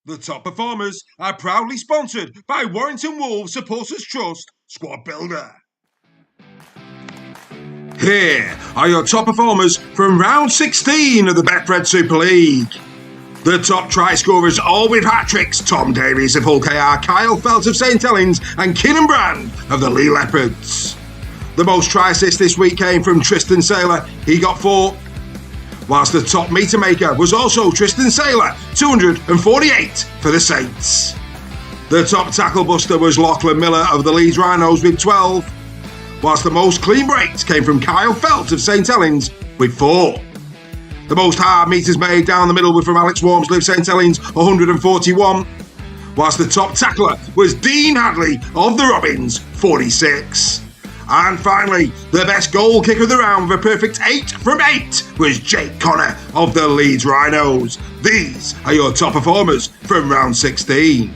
The top performers are proudly sponsored by Warrington Wolves Supporters Trust Squad Builder. Here are your top performers from round 16 of the Betfred Super League. The top try scorers, all with hat-tricks: Tom Davies of Hull KR, Kyle Felt of St Helens and Keenan Brand of the Lee Leopards. The most try assists this week came from Tristan Saylor, he got 4. Whilst the top meter maker was also Tristan Saylor, 248 for the Saints. The top tackle buster was Lachlan Miller of the Leeds Rhinos with 12. Whilst the most clean breaks came from Kyle Felt of St Helens with 4. The most hard meters made down the middle were from Alex Wormsley of St Helens, 141. Whilst the top tackler was Dean Hadley of the Robins, 46. And finally, the best goal kicker of the round with a perfect 8 from 8 was Jake Connor of the Leeds Rhinos. These are your top performers from round 16.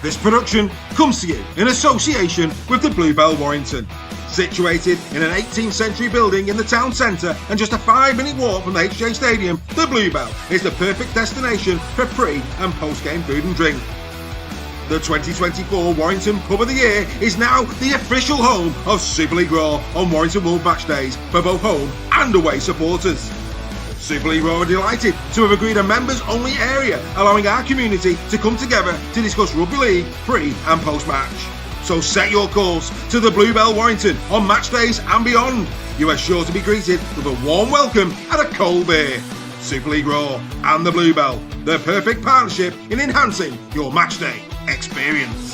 This production comes to you in association with the Bluebell Warrington. Situated in an 18th century building in the town centre and just a 5-minute walk from the HJ Stadium, the Bluebell is the perfect destination for pre and post-game food and drink. The 2024 Warrington Pub of the Year is now the official home of Super League Raw on Warrington Wolves match days for both home and away supporters. Super League Raw are delighted to have agreed a members-only area, allowing our community to come together to discuss rugby league pre and post-match. So set your course to the Bluebell Warrington on match days and beyond. You are sure to be greeted with a warm welcome and a cold beer. Super League Raw and the Bluebell, the perfect partnership in enhancing your match day experience.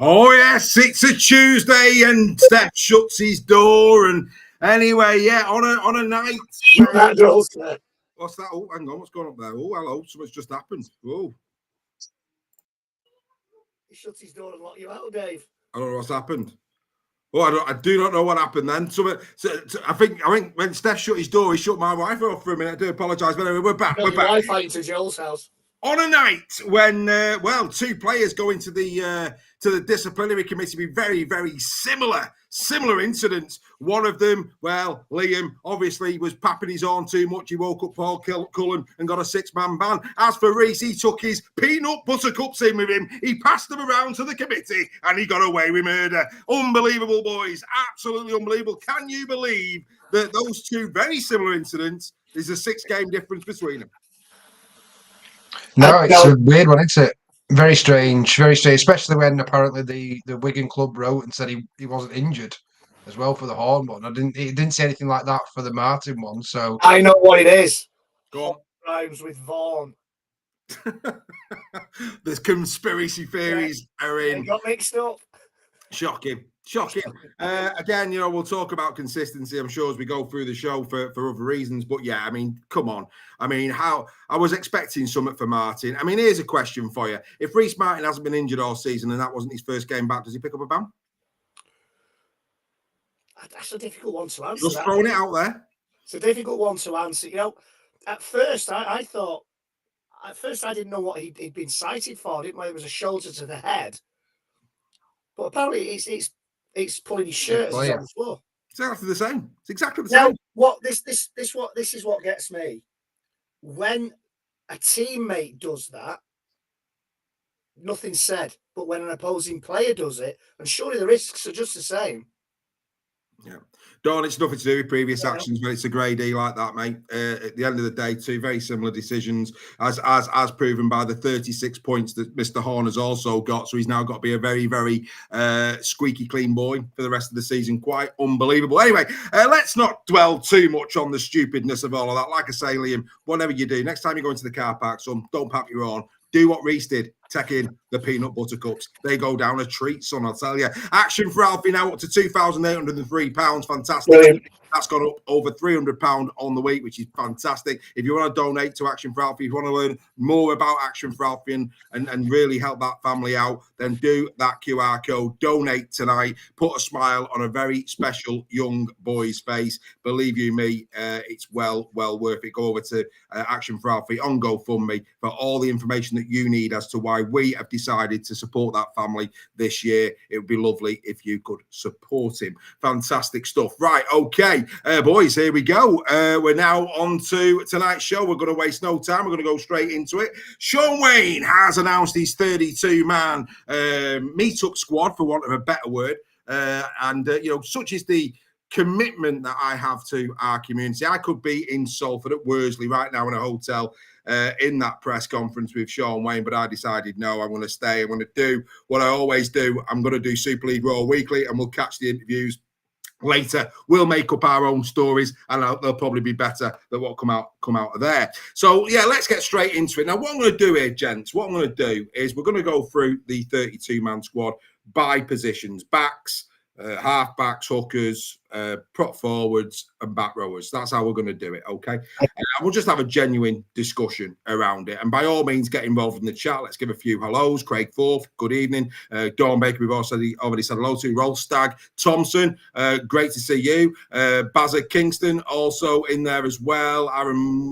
Oh yes, it's a Tuesday and Steph shuts his door, and anyway, yeah, on a night. What's that? Oh, hang on, what's going on there? Oh, hello, something's just happened. Oh, he shuts his door and lock you out, Dave. I don't know what's happened. Oh, I do not know what happened then. So I think when Steph shut his door, he shut my Wi-Fi off for a minute. I do apologise, but anyway, we're back. We're back. Wi-Fi into Joel's house. On a night when, two players go into the disciplinary committee with very, very similar incidents. One of them, well, Liam obviously was papping his horn too much. He woke up Paul Cullen and got a 6-man ban. As for Reese, he took his peanut butter cups in with him. He passed them around to the committee and he got away with murder. Unbelievable, boys. Absolutely unbelievable. Can you believe that those two very similar incidents, there's a 6-game difference between them? No, it's a weird one, isn't it? Very strange, especially when apparently the Wigan club wrote and said he wasn't injured. as well for the Horn one. It didn't say anything like that for the Martin one. So I know what it is. Go on. Rhymes with Vaughan. The conspiracy theories are They in. got mixed up. Shocking. Again, we'll talk about consistency, I'm sure, as we go through the show for other reasons. But yeah, I mean, come on. I mean, how I was expecting something for Martin. I mean, here's a question for you. If Reece Martin hasn't been injured all season and that wasn't his first game back, does he pick up a ban? That's a difficult one to answer. Just throwing it out there. It's a difficult one to answer. At first, I thought, I didn't know what he'd been cited for. I didn't know it was a shoulder to the head. But apparently, it's pulling his shirt as he's on the floor. It's exactly the same. It's exactly the same. What this is what gets me. When a teammate does that, nothing's said. But when an opposing player does it, and surely the risks are just the same. Yeah. Dawn, it's nothing to do with previous actions, but it's a grey D like that, mate. At the end of the day, two very similar decisions, as proven by the 36 points that Mr. Horn has also got. So he's now got to be a very, very squeaky clean boy for the rest of the season. Quite unbelievable. Anyway, let's not dwell too much on the stupidness of all of that. Like I say, Liam, whatever you do, next time you go into the car park, son, don't pap your horn. Do what Reece did. Take in the peanut butter cups. They go down a treat, son, I'll tell you. Action for Alfie now up to £2,803. Fantastic. Brilliant. That's gone up over £300 on the week, which is fantastic. If you want to donate to Action for Alfie, if you want to learn more about Action for Alfie and really help that family out, then do that QR code. Donate tonight. Put a smile on a very special young boy's face. Believe you me, it's well worth it. Go over to Action for Alfie on GoFundMe for all the information that you need as to why we have decided to support that family this year. It would be lovely if you could support him. Fantastic stuff. Right, okay. Boys, here we go. We're now on to tonight's show. We're going to waste no time. We're going to go straight into it. Shaun Wane has announced his 32-man meetup squad, for want of a better word. Such is the commitment that I have to our community. I could be in Salford at Worsley right now in a hotel in that press conference with Shaun Wane, but I decided no, I'm going to stay. I'm going to do what I always do. I'm going to do Super League Raw weekly, and we'll catch the interviews later. We'll make up our own stories, and they'll probably be better than what come out of there. So yeah, let's get straight into it. Now, what I'm going to do here, gents, what I'm going to do is we're going to go through the 32-man squad by positions: backs, halfbacks, hookers, prop forwards, and back rowers. That's how we're going to do it, okay? We'll just have a genuine discussion around it. And by all means, get involved in the chat. Let's give a few hellos. Craig Forth, good evening. Dawn Baker, we've already said hello to. Rolf Stagg Thompson, great to see you. Bazza Kingston, also in there as well. Aaron,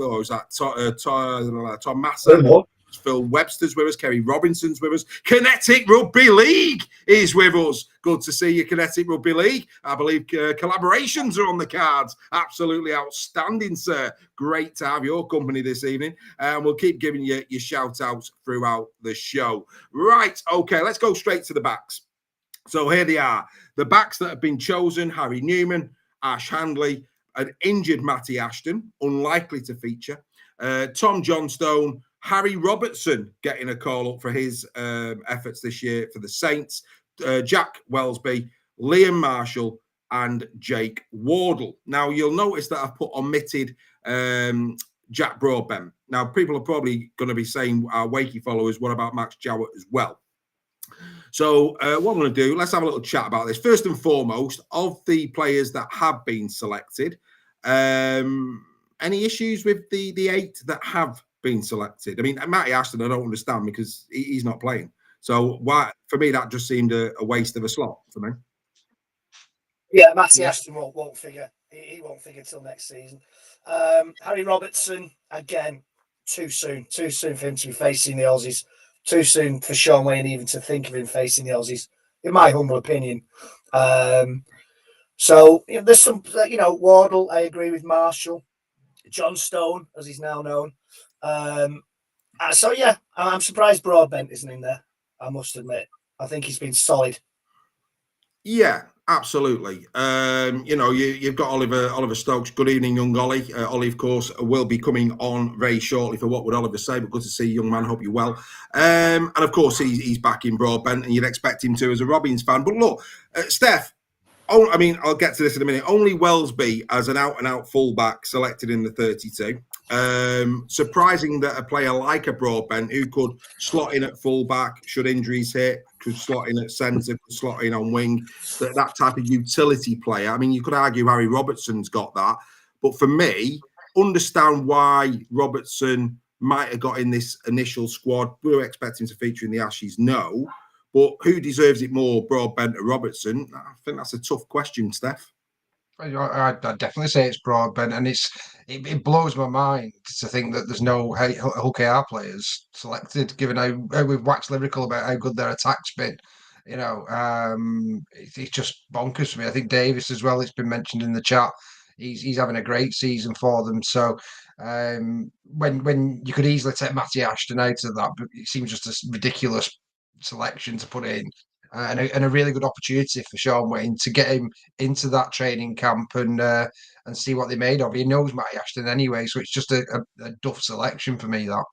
Tom Massa. Phil Webster's with us. Kerry Robinson's with us. Kinetic Rugby League is with us. Good to see you, Kinetic Rugby League. I believe collaborations are on the cards. Absolutely outstanding, sir. Great to have your company this evening. And we'll keep giving you your shout-outs throughout the show. Right, okay, let's go straight to the backs. So here they are. The backs that have been chosen: Harry Newman, Ash Handley, an injured Matty Ashton, unlikely to feature. Tom Johnstone, Harry Robertson getting a call up for his efforts this year for the Saints, Jack Wellesby, Liam Marshall, and Jake Wardle. Now, you'll notice that I've put omitted Jack Broadbent. Now, people are probably going to be saying, our Wakey followers, what about Max Jowett as well? So what I'm going to do, let's have a little chat about this. First and foremost, of the players that have been selected, any issues with the 8 that have been selected? I mean, Matty Ashton, I don't understand because he's not playing. So why, for me, that just seemed a waste of a slot for me. Yeah, Matty Ashton won't figure. He won't figure till next season. Harry Robertson, again, too soon for him to be facing the Aussies. Too soon for Shaun Wane even to think of him facing the Aussies, in my humble opinion. So there's some, Wardle, I agree with Marshall. John Stone, as he's now known. So yeah, I'm surprised Broadbent isn't in there, I must admit. I think he's been solid. Yeah, absolutely. You've got Oliver Stokes. Good evening, young Ollie. Ollie, of course, will be coming on very shortly for What Would Oliver Say, but good to see you, young man. Hope you're well. And of course, he's back in Broadbent, and you'd expect him to as a Robins fan. But look, Steph, Oh, I mean, I'll get to this in a minute. Only Wellesby as an out-and-out fullback selected in the 32. Surprising that a player like a Broadbent, who could slot in at fullback should injuries hit, could slot in at centre, could slot in on wing, that type of utility player. I mean, you could argue Harry Robertson's got that, but for me, understand why Robertson might have got in this initial squad. We were expecting to feature in the Ashes, no. But who deserves it more, Broadbent or Robertson? I think that's a tough question, Steph. I'd definitely say it's Broadbent, and it blows my mind to think that there's no Hull KR players selected, given how we've waxed lyrical about how good their attack's been. It's just bonkers for me. I think Davis as well. It's been mentioned in the chat. He's having a great season for them. So when you could easily take Matty Ashton out of that, but it seems just a ridiculous selection to put in. And a really good opportunity for Shaun Wane to get him into that training camp and see what they made of. He knows Matty Ashton anyway, so it's just a duff selection for me, that.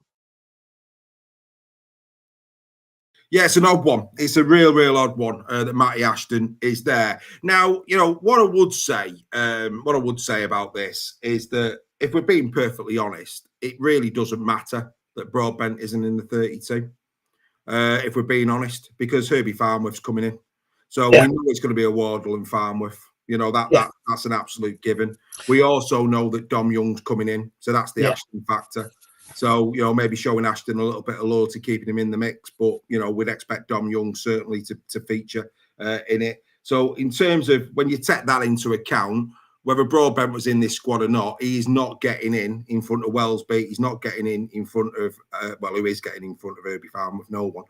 Yeah, it's an odd one. It's a real odd one that Matty Ashton is there. Now, what I would say about this is that if we're being perfectly honest, it really doesn't matter that Broadbent isn't in the 32. If we're being honest, because Herbie Farnworth's coming in. So we know it's going to be a Wardle and Farnworth. That's an absolute given. We also know that Dom Young's coming in. So that's the Ashton factor. So, maybe showing Ashton a little bit of loyalty, keeping him in the mix. But, we'd expect Dom Young certainly to feature in it. So in terms of when you take that into account, whether Broadbent was in this squad or not, he's not getting in front of Wellesby. He's not getting in front of, who is getting in front of Herbie Farnworth? No one.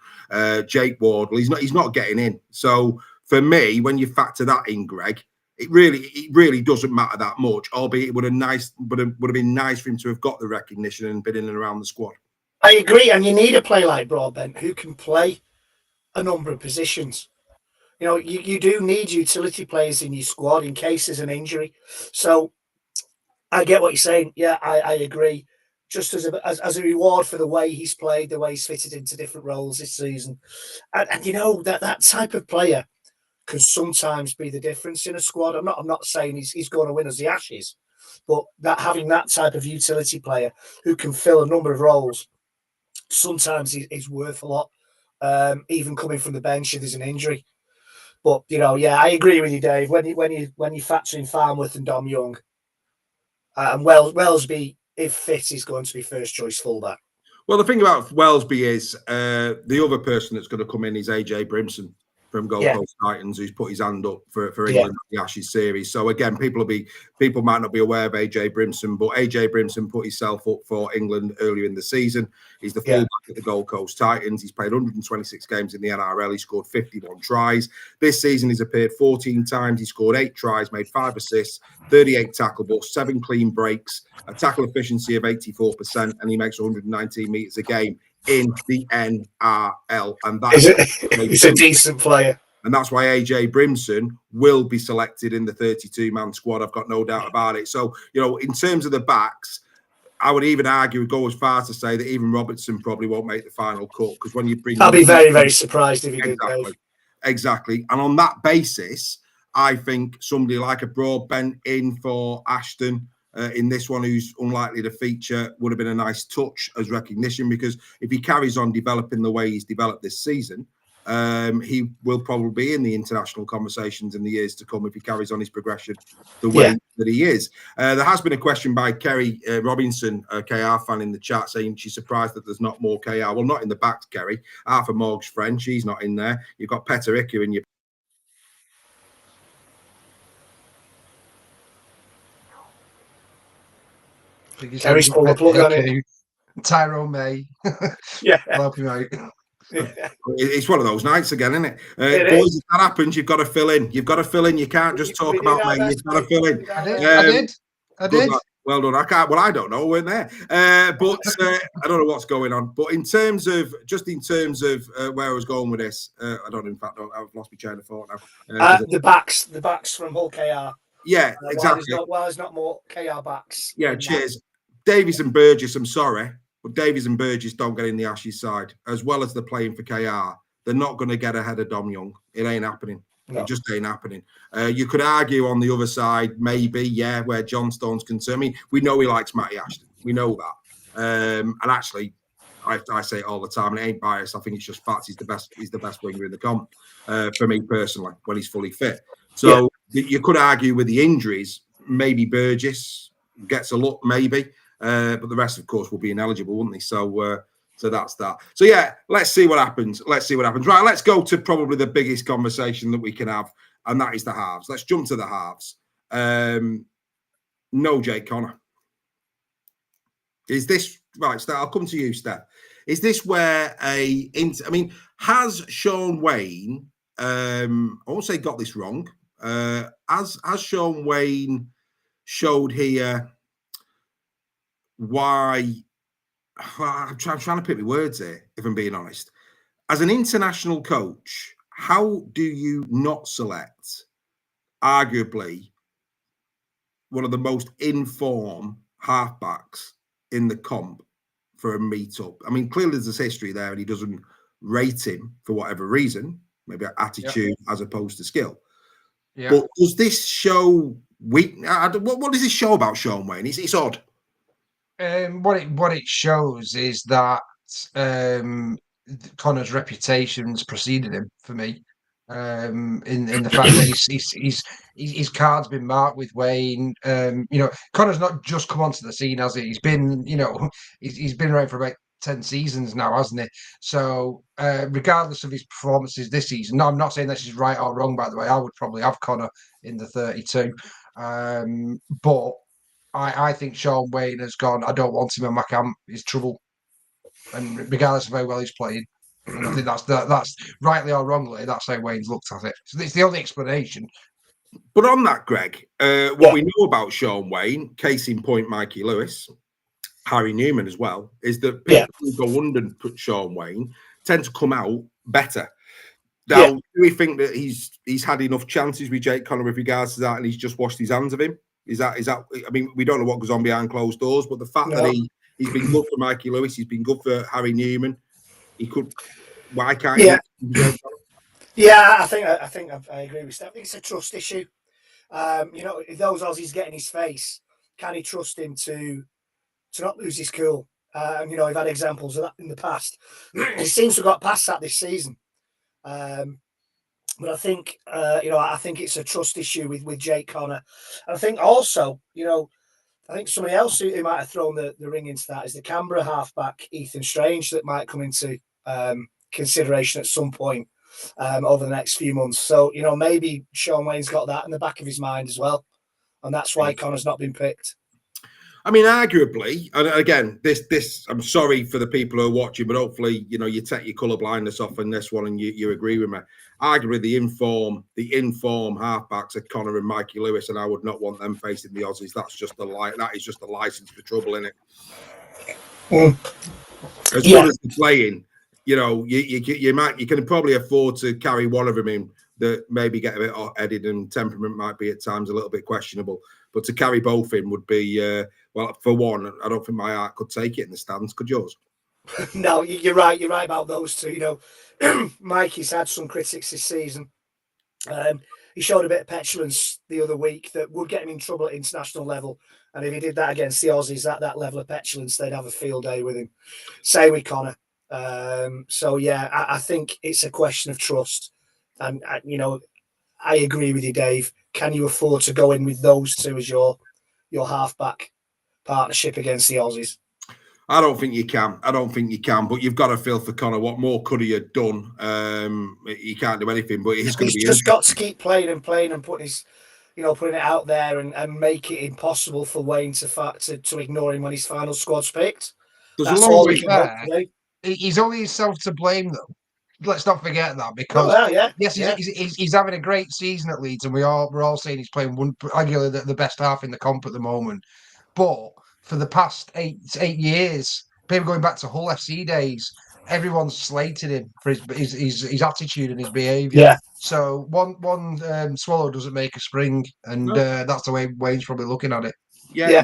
Jake Wardle. He's not getting in. So for me, when you factor that in, Greg, it really doesn't matter that much. Albeit it would have been nice for him to have got the recognition and been in and around the squad. I agree, and you need a player like Broadbent who can play a number of positions. You do need utility players in your squad in case there's an injury. So I get what you're saying. Yeah, I agree. Just as a reward for the way he's played, the way he's fitted into different roles this season, and that type of player can sometimes be the difference in a squad. I'm not saying he's going to win us the Ashes, but having that type of utility player who can fill a number of roles sometimes is worth a lot, even coming from the bench if there's an injury. But I agree with you, Dave. When you factor in Farnworth and Dom Young, and Wellesby, if fit, is going to be first choice fullback. Well, the thing about Wellesby is the other person that's going to come in is AJ Brimson from Gold Coast Titans, who's put his hand up for England in the Ashes series. So again, people might not be aware of AJ Brimson, but AJ Brimson put himself up for England earlier in the season. He's the fullback at the Gold Coast Titans. He's played 126 games in the NRL. He scored 51 tries. This season, he's appeared 14 times. He scored 8 tries, made 5 assists, 38 tackle busts, 7 clean breaks, a tackle efficiency of 84%, and he makes 119 metres a game in the NRL. And he's a decent player. And that's why AJ Brimson will be selected in the 32-man squad. I've got no doubt about it. So, in terms of the backs, I would even go as far to say that even Robertson probably won't make the final cut, because when you bring, I'll be very, very surprised if he did. Exactly. And on that basis, I think somebody like a Broadbent in for Ashton in this one, who's unlikely to feature, would have been a nice touch as recognition, because if he carries on developing the way he's developed this season, he will probably be in the international conversations in the years to come if he carries on his progression the way that he is. There has been a question by Kerry Robinson, a KR fan, in the chat, saying she's surprised that there's not more KR. Well, not in the backs, Kerry. Arthur Morg's friend, she's not in there. You've got Petter Icker in your... Kerry's pulled the plug on it. Tyrone May. I'll help you out. It's one of those nights again, isn't it? Boys, if that happens, you've got to fill in. You can't just talk about May. You've got to fill in. I did. Well done. I can't. Well, I don't know. We're there, but I don't know what's going on. But in terms of where I was going with this, I don't. In fact, I've lost my train of thought now. The backs from Hull KR. Yeah, exactly. There's not more KR backs. Yeah, cheers. Davies and Burgess, I'm sorry, but Davies and Burgess don't get in the Ashes side, as well as they're playing for KR. They're not going to get ahead of Dom Young. It ain't happening. No. It just ain't happening. You could argue on the other side, maybe, yeah, where John Stone's concerned. I mean, we know he likes Matty Ashton. We know that. And actually, I say it all the time, and it ain't biased. I think it's just facts. He's the best winger in the comp for me personally when he's fully fit. So you could argue with the injuries, maybe Burgess gets a look, maybe, but the rest, of course, will be ineligible, wouldn't they? So that's that. So yeah, let's see what happens. Right, let's go to probably the biggest conversation that we can have, and that is the halves. Let's jump to the halves. No Jake Connor. Is this right, Steph? I'll come to you, Steph. Is this where has Shaun Wane, I won't say got this wrong, has Shaun Wane showed here why, I'm trying to pick my words here, if I'm being honest. As an international coach, how do you not select arguably one of the most informed halfbacks in the comp for a meetup? I mean, clearly there's history there and he doesn't rate him for whatever reason, maybe attitude as opposed to skill. Yeah. But does this show what does this show about Shaun Wane? It's odd. What it shows is that Connor's reputation's preceded him for me. In the fact that his card's been marked with Wane. Connor's not just come onto the scene, has he? He's been, he's been around for about 10 seasons now, hasn't he? So regardless of his performances this season, no, I'm not saying this is right or wrong, by the way. I would probably have Connor in the 32. But I think Shaun Wane has gone, I don't want him in my camp. He's trouble. And regardless of how well he's playing. And I think that's rightly or wrongly, that's how Wayne's looked at it. So it's the only explanation. But on that, Greg, what we know about Shaun Wane, case in point, Mikey Lewis, Harry Newman as well, is that people who go under and put Shaun Wane tend to come out better. Now, do we think that he's had enough chances with Jake Connor with regards to that, and he's just washed his hands of him? Is that? I mean, we don't know what goes on behind closed doors, but the fact that he's been good for Mikey Lewis, he's been good for Harry Newman. He could. Why can't he? Yeah, I think I agree with Steph. I think it's a trust issue. If those Aussies get in his face, can he trust him to not lose his cool? We've had examples of that in the past. He seems to have got past that this season. But I think, I think it's a trust issue with Jake Connor. And I think also, I think somebody else who might have thrown the ring into that is the Canberra halfback, Ethan Strange, that might come into consideration at some point over the next few months. So, maybe Shaun Wane's got that in the back of his mind as well. And that's why Connor's not been picked. I mean, arguably, and again, this I'm sorry for the people who are watching, but hopefully, you take your colour blindness off in this one and you agree with me. Arguably, the informed halfbacks are Connor and Mikey Lewis, and I would not want them facing the Aussies. That is just a license for trouble, innit? As good as they're playing, you can probably afford to carry one of them in that maybe get a bit hot-headed and temperament might be at times a little bit questionable. But to carry both in would be, for one, I don't think my heart could take it in the stands. Could yours? No, you're right. You're right about those two. Mikey's had some critics this season. He showed a bit of petulance the other week that would get him in trouble at international level. And if he did that against the Aussies at that level of petulance, they'd have a field day with him. Same with Connor. I think it's a question of trust. And, I agree with you, Dave. Can you afford to go in with those two as your halfback partnership against the Aussies? I don't think you can. But you've got to feel for Connor. What more could he have done? He can't do anything. But he's just got to keep playing and putting his, putting it out there and make it impossible for Wane to ignore him when his final squad's picked. That's all we can hope today. He's only himself to blame, though. Let's not forget that, because he's having a great season at Leeds, and we're all saying he's playing arguably the best half in the comp at the moment. But for the past eight years, maybe going back to Hull FC days, everyone's slated him for his attitude and his behaviour. Yeah. So one swallow doesn't make a spring, and that's the way Wane's probably looking at it. Yeah,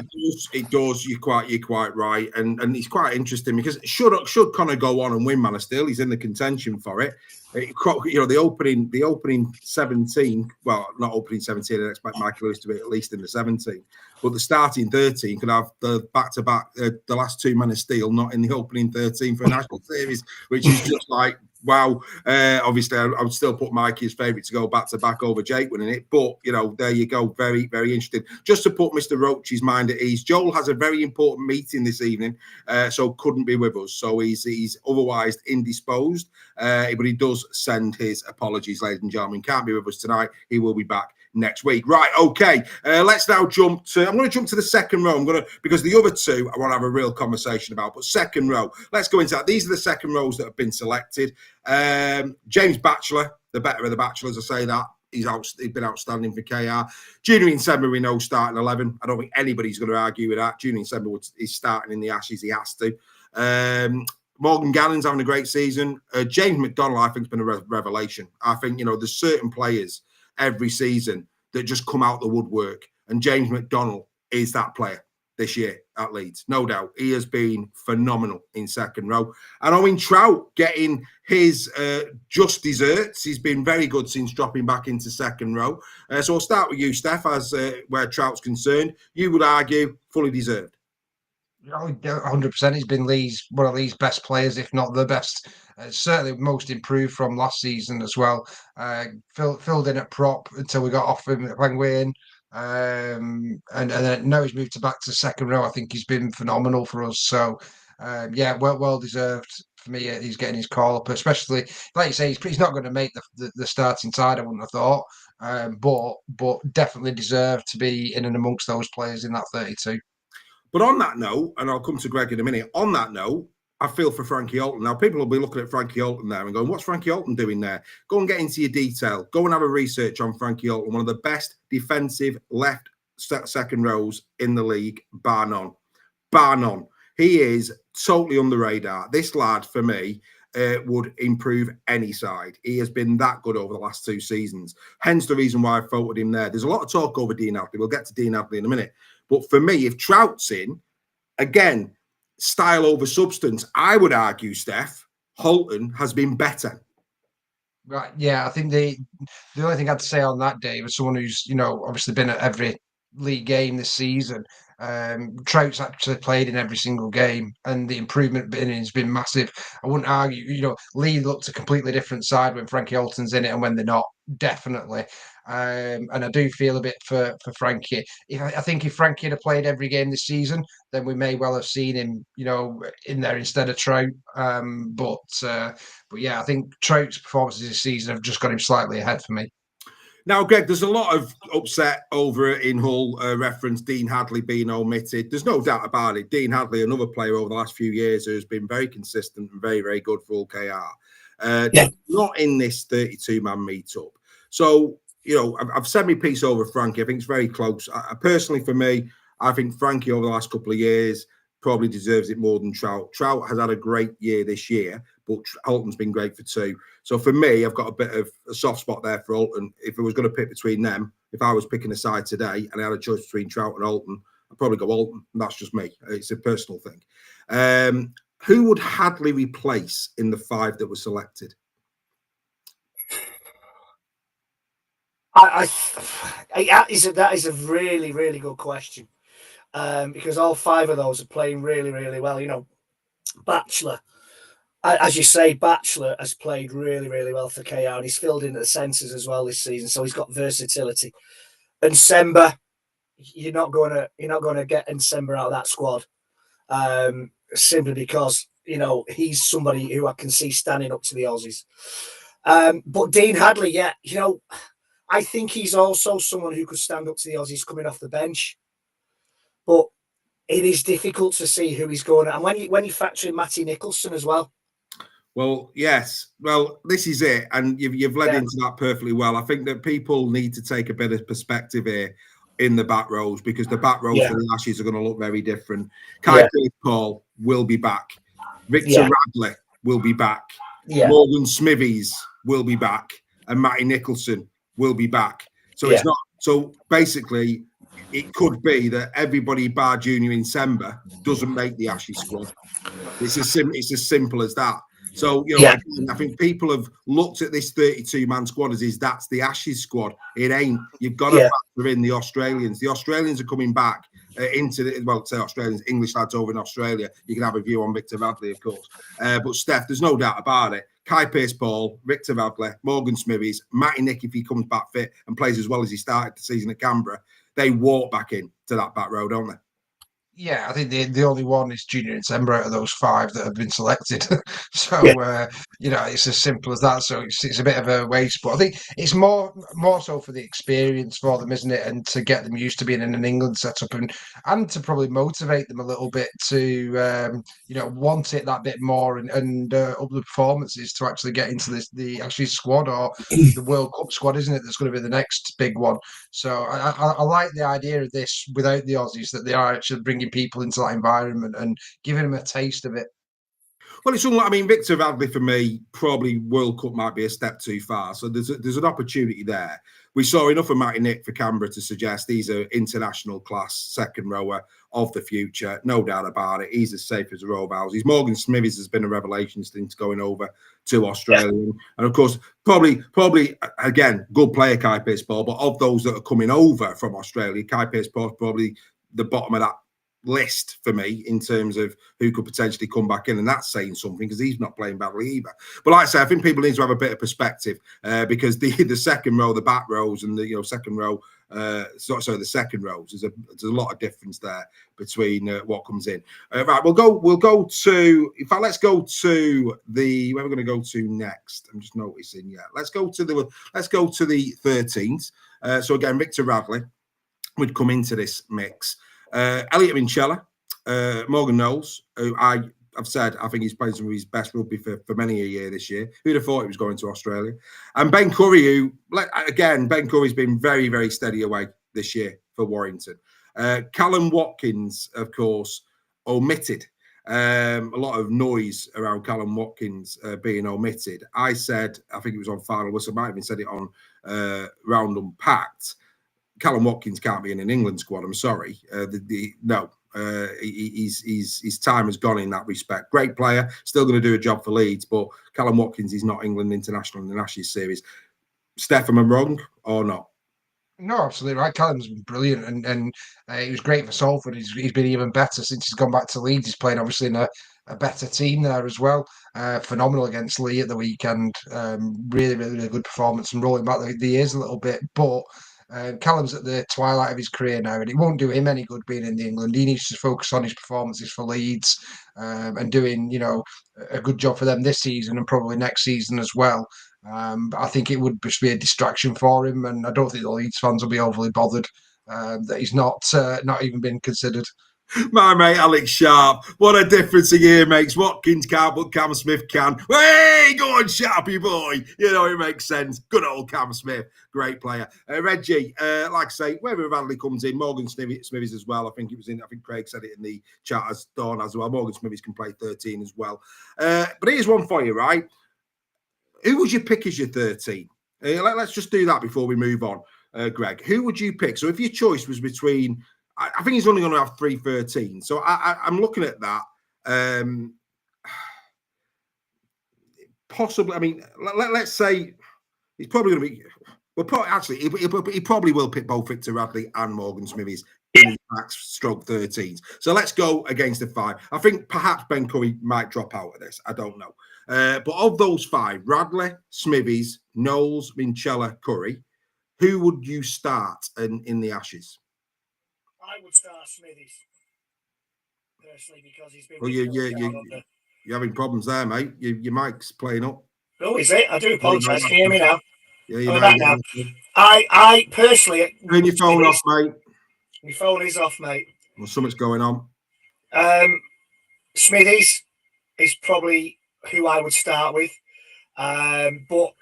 it does. You're quite right, and it's quite interesting because should Connor go on and win Man of Steel, he's in the contention for it. The opening 17. Well, not opening 17. I expect Michael Lewis to be at least in the 17. But the starting 13 could have the back-to-back, the last two men of steel, not in the opening 13 for a national series, which is just like, wow. Obviously, I would still put Mikey as favourite to go back-to-back over Jake winning it. But, there you go. Very, very interesting. Just to put Mr. Roach's mind at ease, Joel has a very important meeting this evening, so couldn't be with us. So he's otherwise indisposed, but he does send his apologies, ladies and gentlemen. Can't be with us tonight. He will be back next week. Right, okay. Let's now jump to. I'm going to jump to the second row. Because the other two I want to have a real conversation about. But second row, let's go into that. These are the second rows that have been selected. James Batchelor, the better of the Bachelors, I say that. He's been outstanding for KR. Junior Nsemba, we know, starting 11. I don't think anybody's going to argue with that. Junior Nsemba is starting in the Ashes. He has to. Morgan Gannon's having a great season. James McDonald, I think, has been a revelation. I think, there's certain players every season that just come out the woodwork. And James McDonald is that player this year at Leeds. No doubt. He has been phenomenal in second row. And Owen Trout getting his just desserts. He's been very good since dropping back into second row. So I'll start with you, Steph, as where Trout's concerned. You would argue fully deserved. 100%. He's been one of Lee's best players, if not the best. Certainly most improved from last season as well. Filled in at prop until we got off him at Wane. And then now he's moved back to second row. I think he's been phenomenal for us. So, well deserved for me. He's getting his call up, especially, like you say, he's not going to make the starting side, I wouldn't have thought. But definitely deserved to be in and amongst those players in that 32. But on that note, and I'll come to Greg in a minute, on that note, I feel for Frankie Alton. Now, people will be looking at Frankie Alton there and going, what's Frankie Alton doing there? Go and get into your detail. Go and have a research on Frankie Alton, one of the best defensive left second rows in the league, bar none. Bar none. He is totally on the radar. This lad, for me, would improve any side. He has been that good over the last two seasons. Hence the reason why I voted him there. There's a lot of talk over Dean Hadley. We'll get to Dean Hadley in a minute. But for me, if Trout's in, again, style over substance, I would argue, Steph, Holton has been better. Right, yeah, I think the only thing I'd say on that, Dave, as someone who's, obviously been at every league game this season, Trout's actually played in every single game, and the improvement has been massive. I wouldn't argue, Lee looked a completely different side when Frankie Alton's in it and when they're not, definitely. And I do feel a bit for Frankie. I think if Frankie had played every game this season, then we may well have seen him, in there instead of Trout. But yeah, I think Trout's performances this season have just got him slightly ahead for me. Now, Greg, there's a lot of upset over in Hull, reference Dean Hadley being omitted. There's no doubt about it. Dean Hadley, another player over the last few years who's been very consistent and very, very good for Hull KR. Not in this 32-man meetup. So, I've sent my piece over Frankie. I think it's very close. Personally, for me, I think Frankie over the last couple of years probably deserves it more than Trout. Trout has had a great year this year, but Holton's been great for two. So for me, I've got a bit of a soft spot there for Holton. If I was going to pick between them, if I was picking a side today and I had a choice between Trout and Holton, I'd probably go Holton. And that's just me. It's a personal thing. Who would Hadley replace in the five that were selected? That is a really, really good question, because all five of those are playing really, really well. Batchelor, as you say, Batchelor has played really, really well for KR, and he's filled in at the centres as well this season, so he's got versatility. And Nsemba, you're not going to get Nsemba out of that squad, simply because he's somebody who I can see standing up to the Aussies. But Dean Hadley, I think he's also someone who could stand up to the Aussies coming off the bench. But it is difficult to see who he's going to. And when you factor in Matty Nicholson as well. Well, yes. Well, this is it. And you've led into that perfectly well. I think that people need to take a bit of perspective here in the back rows, because the back rows for the Ashes are going to look very different. Kai Paul will be back. Victor Radley will be back. Morgan Smithies will be back. And Matty Nicholson will be back. So it's not. So basically, it could be that everybody bar Junior Nsemba doesn't make the Ashes squad. It's as simple as that. So, again, I think people have looked at this 32-man squad as that's the Ashes squad. It ain't. You've got to factor in the Australians. The Australians are coming back into say Australians, English lads over in Australia. You can have a view on Victor Radley, of course. But Steph, there's no doubt about it. Kai Pearce-Paul, Victor Radley, Morgan Smithies, Matty Nick, if he comes back fit and plays as well as he started the season at Canberra, they walk back in to that back row, don't they? Yeah, I think the only one is Junior December out of those 5 that have been selected. So it's as simple as that. So it's a bit of a waste, but I think it's more so for the experience for them, isn't it? And to get them used to being in an England setup, and to probably motivate them a little bit to want it that bit more and up the performances to actually get into the Ashes squad or the World Cup squad, isn't it? That's going to be the next big one. So I like the idea of this without the Aussies, that they are actually bringing people into that environment and giving them a taste of it. Well, it's unlike, Victor Radley for me, probably World Cup might be a step too far. So there's an opportunity there. We saw enough of Matty Nick for Canberra to suggest he's an international class second rower of the future. No doubt about it. He's as safe as a row of houses. Morgan Smithies has been a revelation since going over to Australia. Yeah. And of course, probably again, good player, Kai Pearce-Paul, but of those that are coming over from Australia, Kai Pearce-Paul is probably the bottom of that list for me in terms of who could potentially come back in, and that's saying something because he's not playing badly either. But like I say, I think people need to have a bit of perspective because the second row, the back rows, and the second row, the second rows, there's a lot of difference there between what comes in. Right, we'll go to. In fact, let's go to the where we're going to go to next. I'm just noticing. Yeah, let's go to the 13th. So again, Victor Radley would come into this mix. Elliot Minchella, Morgan Knowles, who I've said I think he's playing some of his best rugby for many a year this year. Who'd have thought he was going to Australia? And Ben Curry, who, again, Ben Curry's been very, very steady away this year for Warrington. Callum Watkins, of course, omitted. A lot of noise around Callum Watkins being omitted. I said, I think it was on Final Whistle, I might have even said it on Round Unpacked. Callum Watkins can't be in an England squad. I'm sorry. His time has gone in that respect. Great player, still going to do a job for Leeds, but Callum Watkins is not England international in the Ashes series. Steph, am I wrong or not? No, absolutely right. Callum's been brilliant, and he was great for Salford. He's been even better since he's gone back to Leeds. He's playing obviously in a better team there as well. Phenomenal against Lee at the weekend. Really, really, really good performance and rolling back the years a little bit, but. Callum's at the twilight of his career now, and it won't do him any good being in the England. He needs to focus on his performances for Leeds and doing, a good job for them this season and probably next season as well. But I think it would just be a distraction for him, and I don't think the Leeds fans will be overly bothered that he's not even been considered. My mate Alex Sharp, what a difference a year makes. Watkins can't, but Cam Smith can. Hey, go on, Sharpie boy. It makes sense. Good old Cam Smith, great player. Reggie, like I say, wherever Radley comes in, Morgan Smithies as well. I think Craig said it in the chat as Dawn as well. Morgan Smithies can play 13 as well. But here's one for you, right? Who would you pick as your 13? Let's just do that before we move on, Greg. Who would you pick? So if your choice was between... I think he's only going to have 3-13. So I'm looking at that. Possibly, let's say he's probably going to be... he probably will pick both Victor Radley and Morgan Smithies in his backs stroke 13s. So let's go against the 5. I think perhaps Ben Curry might drop out of this. I don't know. But of those 5, Radley, Smithies, Knowles, Minchella, Curry, who would you start in the Ashes? I would start Smithies personally because he's been. Well, you're having problems there, mate. Your mic's playing up. Oh, is it? I do apologise. Can you hear me now? Yeah, you're back now. I personally. Turn your phone off, mate. My phone is off, mate. Well, something's going on. Smithies is probably who I would start with, but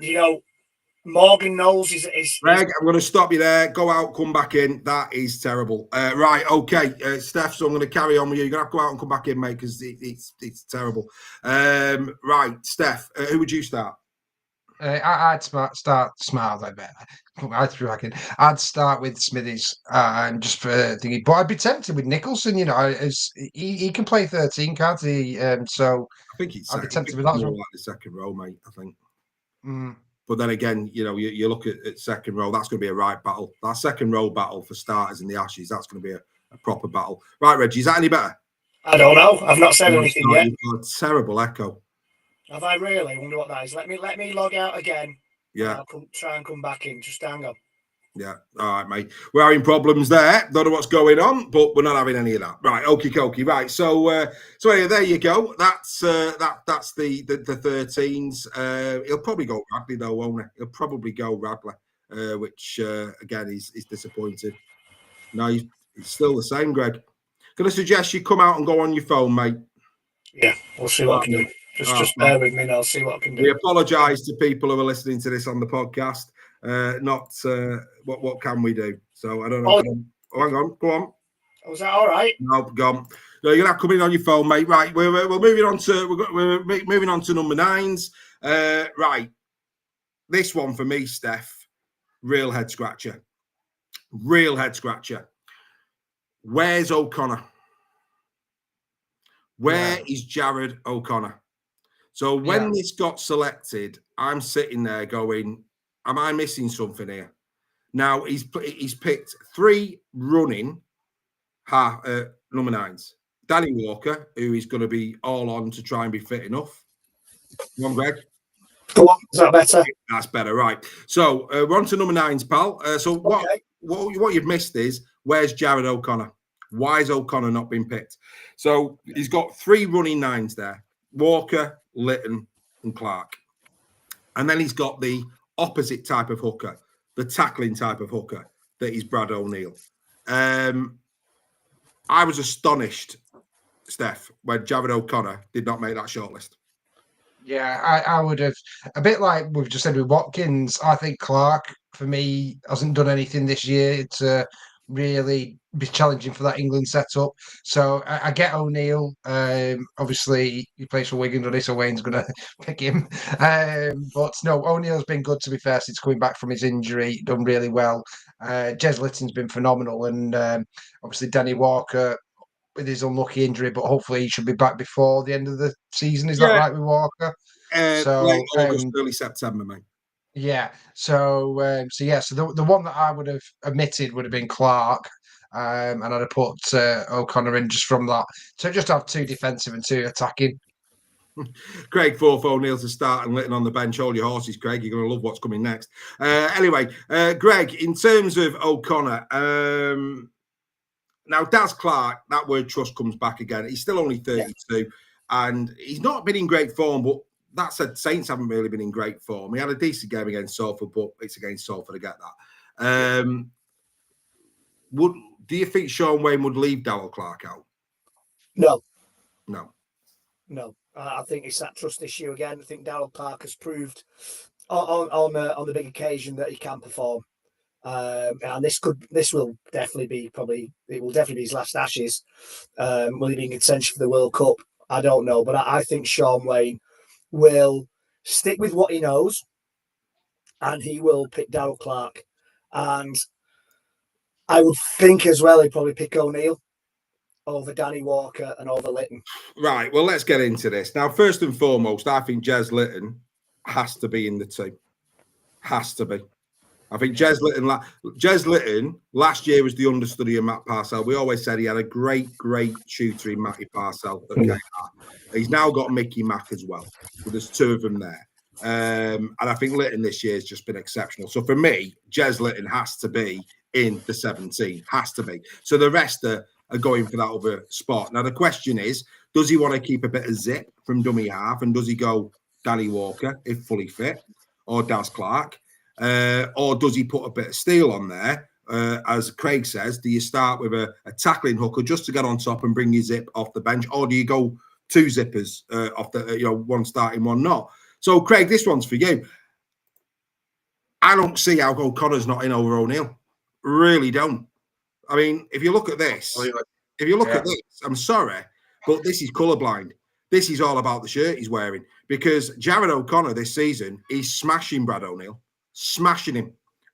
Morgan Knowles is. Greg, I'm going to stop you there. Go out, come back in. That is terrible. Right, okay, Steph. So I'm going to carry on with you. You're going to have to go out and come back in, mate, because it's terrible. Right, Steph, who would you start? I'd start smart. I bet. I'd start with Smithies and just for thinking, but I'd be tempted with Nicholson. You know, as he can play 13, can't he? So I think it's I'd be second. tempted with that as More well. like the second row, mate. I think. Mm. But then again, you know, you look at second row. That's going to be a right battle. That second row battle for starters in the Ashes. That's going to be a proper battle. Right, Reggie. Is that any better? I don't know. I've not said anything yet. You've got a terrible echo. Have I really? I wonder what that is. Let me log out again. Yeah. I'll try and come back in. Just hang on. Yeah. All right, mate. We're having problems there. Don't know what's going on, but we're not having any of that. Right. Okie dokie. Right. So anyway, there you go. That's the 13s. He'll probably go Radley though, won't he? He'll probably go Radley, which again is disappointing. No, he's still the same, Greg. Can I suggest you come out and go on your phone, mate? Yeah, we'll see what I can do. Just bear with me and I'll see what I can do. We apologise to people who are listening to this on the podcast. What can we do? So I don't know. Oh, hang on, go on. Was that all right? No, gone. No, you're gonna have to come in on your phone, mate. Right, we're moving on to moving on to number 9s. Right, this one for me, Steph, real head scratcher. Real head scratcher. Where's O'Connor? Where is Jared O'Connor? So when this got selected, I'm sitting there going, am I missing something here? Now, he's picked 3 running number 9s. Danny Walker, who is going to be all on to try and be fit enough. Come on, Greg. Go on. Is that better? That's better, right. So we're on to number 9s, pal. What you've missed is, where's Jared O'Connor? Why has O'Connor not been picked? So he's got 3 running 9s there. Walker, Litton and Clark. And then he's got the opposite type of hooker, the tackling type of hooker, that is Brad O'Neill. I was astonished, Steph, when Jared O'Connor did not make that shortlist. Yeah, I would have, a bit like we've just said with Watkins. I think Clark, for me, hasn't done anything this year to really be challenging for that England setup. So I get O'Neill. Obviously, he plays for Wigan, doesn't he? So Wane's going to pick him. But no, O'Neill's been good, to be fair, since coming back from his injury. Done really well. Jez Litton's been phenomenal. And obviously, Danny Walker with his unlucky injury, but hopefully he should be back before the end of the season. Is that right with Walker? Late August, early September, mate. Yeah. So the one that I would have omitted would have been Clark, and I'd have put O'Connor in just from that. So just have 2 defensive and 2 attacking. Craig Forth, O'Neill to start and Litton on the bench. Hold your horses, Craig. You're going to love what's coming next. Anyway, Greg, in terms of O'Connor, now Daz Clark, that word trust comes back again. He's still only 32, and he's not been in great form, but that said, Saints haven't really been in great form. He had a decent game against Salford, but it's against Salford, I get that. Do you think Shaun Wane would leave Darryl Clark out? No. I think it's that trust issue again. I think Darryl Clark has proved on the big occasion that he can perform. And this will definitely be his last Ashes. Will he be in contention for the World Cup? I don't know, but I think Shaun Wane will stick with what he knows, and he will pick Darryl Clark. And I would think as well he'd probably pick O'Neill over Danny Walker and over Litton. Right, well, let's get into this. Now, first and foremost, I think Jez Litton has to be in the team. Has to be. I think Jez Litton last year was the understudy of Matt Parcell. We always said he had a great shooter in Matty Parcell. Okay. He's now got Mickey Mack as well. So there's 2 of them there. And I think Litton this year has just been exceptional. So for me, Jez Litton has to be in the 17. Has to be. So the rest are going for that other spot. Now, the question is, does he want to keep a bit of zip from dummy half? And does he go Danny Walker, if fully fit, or Daz Clark? Or does he put a bit of steel on there? As Craig says, do you start with a tackling hooker just to get on top and bring your zip off the bench? Or do you go 2 zippers off the, one starting, one not? So, Craig, this one's for you. I don't see how O'Connor's not in over O'Neill. Really don't. I mean, if you look at this, I'm sorry, but this is colourblind. this is all about the shirt he's wearing, because Jared O'Connor this season is smashing Brad O'Neill, smashing him,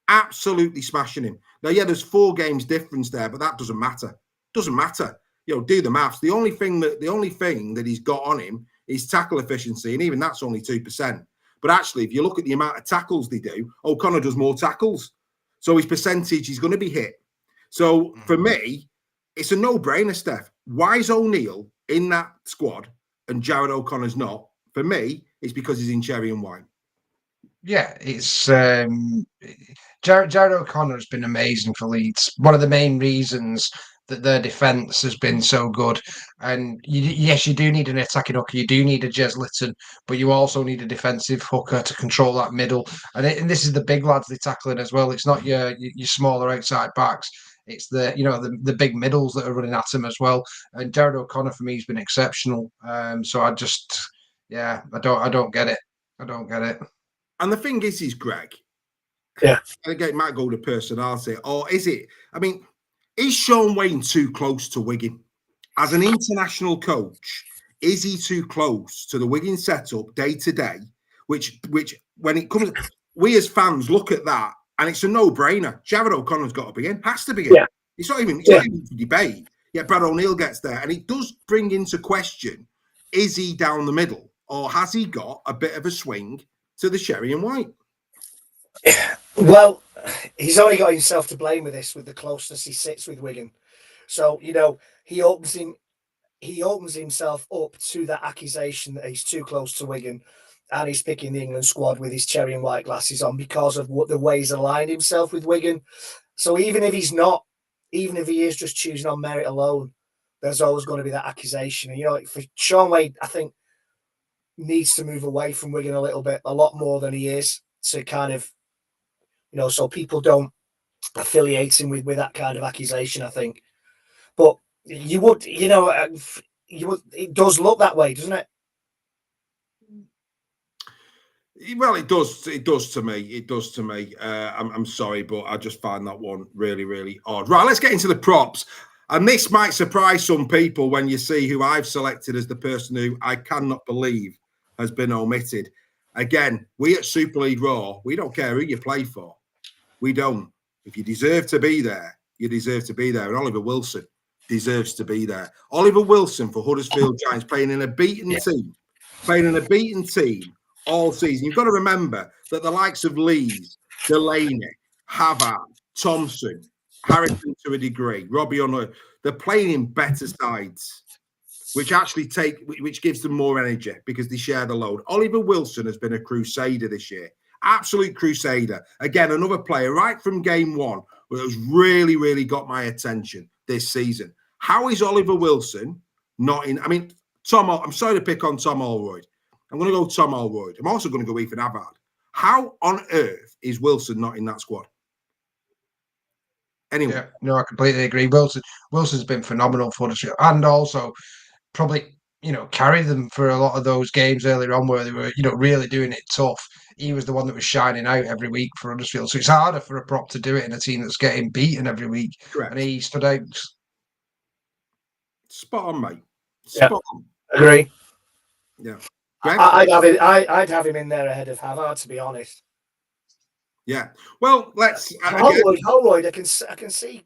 absolutely smashing him. Now, yeah, there's 4 games difference there, but that doesn't matter. Doesn't matter. Do the maths. The only thing that he's got on him is tackle efficiency, and even that's only 2%. But actually, if you look at the amount of tackles they do, O'Connor does more tackles. So his percentage is going to be hit. So for me, it's a no-brainer, Steph. Why is O'Neill in that squad and Jared O'Connor's not? For me, it's because he's in cherry and white. Yeah, it's Jared O'Connor has been amazing for Leeds. One of the main reasons that their defence has been so good. And yes, you do need an attacking hooker, you do need a Jez Litton, but you also need a defensive hooker to control that middle. And this is the big lads they're tackling as well. It's not your smaller outside backs. It's the big middles that are running at him as well. And Jared O'Connor for me has been exceptional. So I don't get it. I don't get it. And the thing is Greg, again, it might go to personality, or is it? I mean, is Shaun Wane too close to Wigan? As an international coach, is he too close to the Wigan setup day to day? Which when it comes, we as fans look at that and it's a no-brainer. Jared O'Connor's got to be in, has to be in. Yeah. It's not even to debate. Yet Brad O'Neill gets there, and it does bring into question: is he down the middle, or has he got a bit of a swing to the cherry and white? Well, he's only got himself to blame with this, with the closeness he sits with Wigan. So, he opens himself up to that accusation that he's too close to Wigan, and he's picking the England squad with his cherry and white glasses on because of the way he's aligned himself with Wigan. So even if he's not, even if he is just choosing on merit alone, there's always going to be that accusation. And, for Shaun Wade, I think, needs to move away from Wigan a lot more than he is, to kind of, so people don't affiliate him with that kind of accusation, I think. But it does look that way, doesn't it? Well, it does. It does to me. It does to me. I'm sorry, but I just find that one really, really odd. Right, let's get into the props. And this might surprise some people when you see who I've selected as the person who I cannot believe has been omitted. Again, we at Super League Raw, we don't care who you play for. We don't. If you deserve to be there, you deserve to be there. And Oliver Wilson deserves to be there. Oliver Wilson for Huddersfield Giants, playing in a beaten team all season. You've got to remember that the likes of Lees, Delaney, Havard, Thompson, Harrison to a degree, Robbie O'Neill, they're playing in better sides, which gives them more energy because they share the load. Oliver Wilson has been a crusader this year. Absolute crusader. Again, another player right from game one who has really, really got my attention this season. How is Oliver Wilson not in? I mean, I'm sorry to pick on Tom Holroyd. I'm going to go Tom Holroyd. I'm also going to go Ethan Havard. How on earth is Wilson not in that squad? Anyway. Yeah, no, I completely agree. Wilson's been phenomenal for us, and also probably, carried them for a lot of those games earlier on where they were, really doing it tough. He was the one that was shining out every week for Huddersfield. So it's harder for a prop to do it in a team that's getting beaten every week. Correct. And he stood out. Spot on, mate. Spot on. Agree. Yeah. I'd have him in there ahead of Havard, to be honest. Yeah. Well, let's. Holroyd. I can see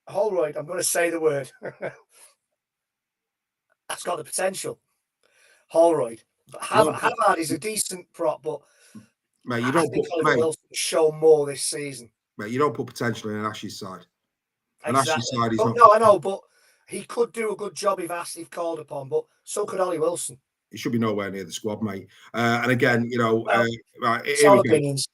Holroyd. I'm going to say the word. That's got the potential. Holroyd. Havard is a decent prop, but mate, you don't think Oliver Wilson show more this season. Mate, you don't put potential in an Ash's side. An Exactly. Ash's side is not. No, I know, but he could do a good job if called upon. But so could Ollie Wilson. He should be nowhere near the squad, mate. And again, right, it's all opinions.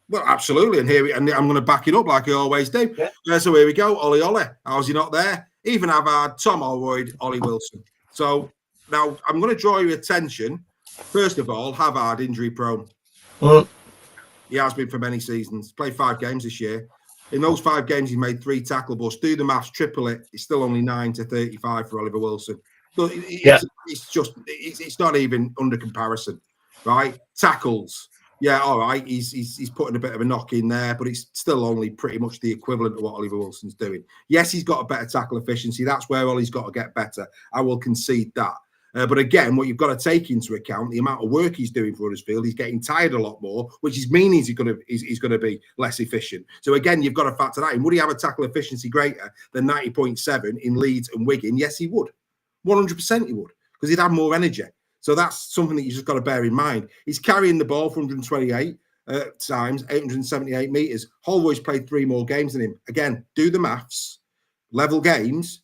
Well, absolutely, and I'm going to back it up like I always do. Yeah. So here we go, Ollie. How's he not there? Even Havard, Tom Holroyd, Ollie Wilson. So now I'm going to draw your attention. First of all, Havard injury prone. He has been for many seasons. Played 5 games this year. In those 5 games, he made 3 tackleables. Do the maths, triple it. It's still only 9 to 35 for Oliver Wilson. So it's not even under comparison, right? Tackles, yeah, all right. He's putting a bit of a knock in there, but it's still only pretty much the equivalent of what Oliver Wilson's doing. Yes, he's got a better tackle efficiency. That's where Ollie's got to get better. I will concede that. But again, what you've got to take into account, the amount of work he's doing for Huddersfield, he's getting tired a lot more, which means he's going to be less efficient. So again, you've got to factor that in. Would he have a tackle efficiency greater than 90.7 in Leeds and Wigan? Yes, he would. 100% he would, because he'd have more energy. So that's something that you just got to bear in mind. He's carrying the ball for 128 times, 878 metres. Holroyd's played 3 more games than him. Again, do the maths, level games,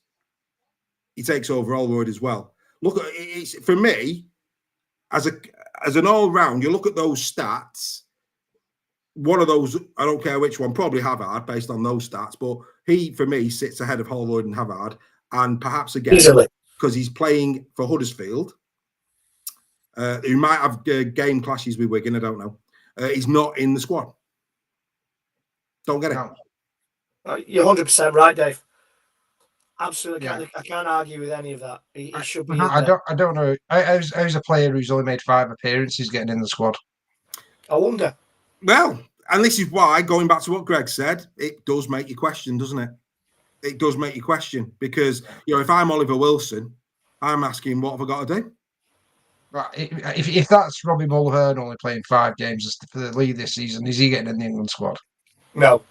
he takes over Holroyd as well. Look, it's, for me, as an all-round, you look at those stats, one of those, I don't care which one, probably Havard based on those stats, but he, for me, sits ahead of Holroyd and Havard, and perhaps again, because he's playing for Huddersfield, who might have game clashes with Wigan, I don't know. He's not in the squad. Don't get it. No. You're 100% right, Dave. Absolutely, I can't argue with any of that. He should be. I don't know. How's a player who's only made 5 appearances getting in the squad? I wonder. Well, and this is why, going back to what Greg said, it does make you question, doesn't it? It does make you question, because if I'm Oliver Wilson, I'm asking, what have I got to do? Right, if that's Robbie Mulhern only playing 5 games for the league this season, is he getting in the England squad? No,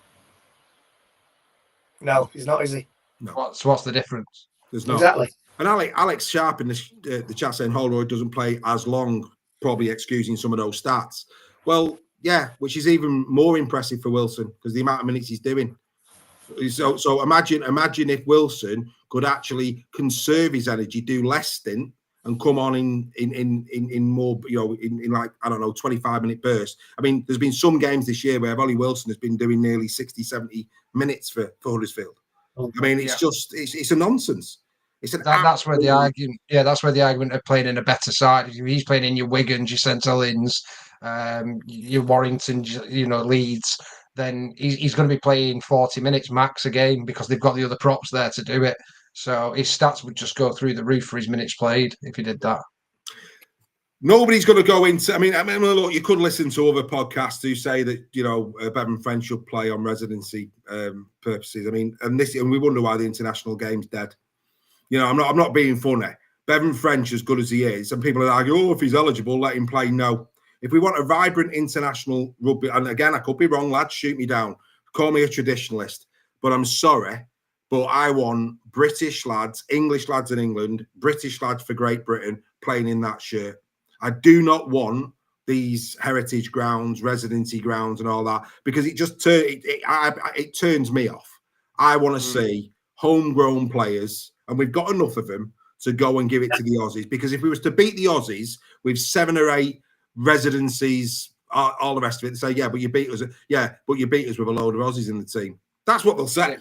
he's not, is he? No. What's the difference? There's not. Exactly. And Alex Sharp in the chat saying Holroyd doesn't play as long, probably excusing some of those stats. Well, yeah, which is even more impressive for Wilson, because the amount of minutes he's doing. So imagine if Wilson could actually conserve his energy, do less stint, and come on in more, in like, I don't know, 25-minute bursts. I mean, there's been some games this year where Ollie Wilson has been doing nearly 60, 70 minutes for Huddersfield. I mean, it's just, it's a nonsense. That's where the argument. Yeah, that's where the argument of playing in a better side. If he's playing in your Wigans, your St Helens, your Warringtons, Leeds, then he's going to be playing 40 minutes max a game, because they've got the other props there to do it. So his stats would just go through the roof for his minutes played if he did that. Nobody's going to go into. I mean, look, you could listen to other podcasts who say that Bevan French should play on residency purposes. I mean, and we wonder why the international game's dead. I'm not being funny. Bevan French, as good as he is, and people are arguing, if he's eligible, let him play. No. If we want a vibrant international rugby, and again, I could be wrong, lads, shoot me down, call me a traditionalist, but I'm sorry, but I want British lads, English lads in England, British lads for Great Britain playing in that shirt. I do not want these heritage grounds, residency grounds, and all that, because it just it turns me off. I want to see homegrown players, and we've got enough of them to go and give it to the Aussies. Because if we was to beat the Aussies with 7 or 8 residencies, all the rest of it, they say, but you beat us. Yeah, but you beat us with a load of Aussies in the team. That's what they'll say.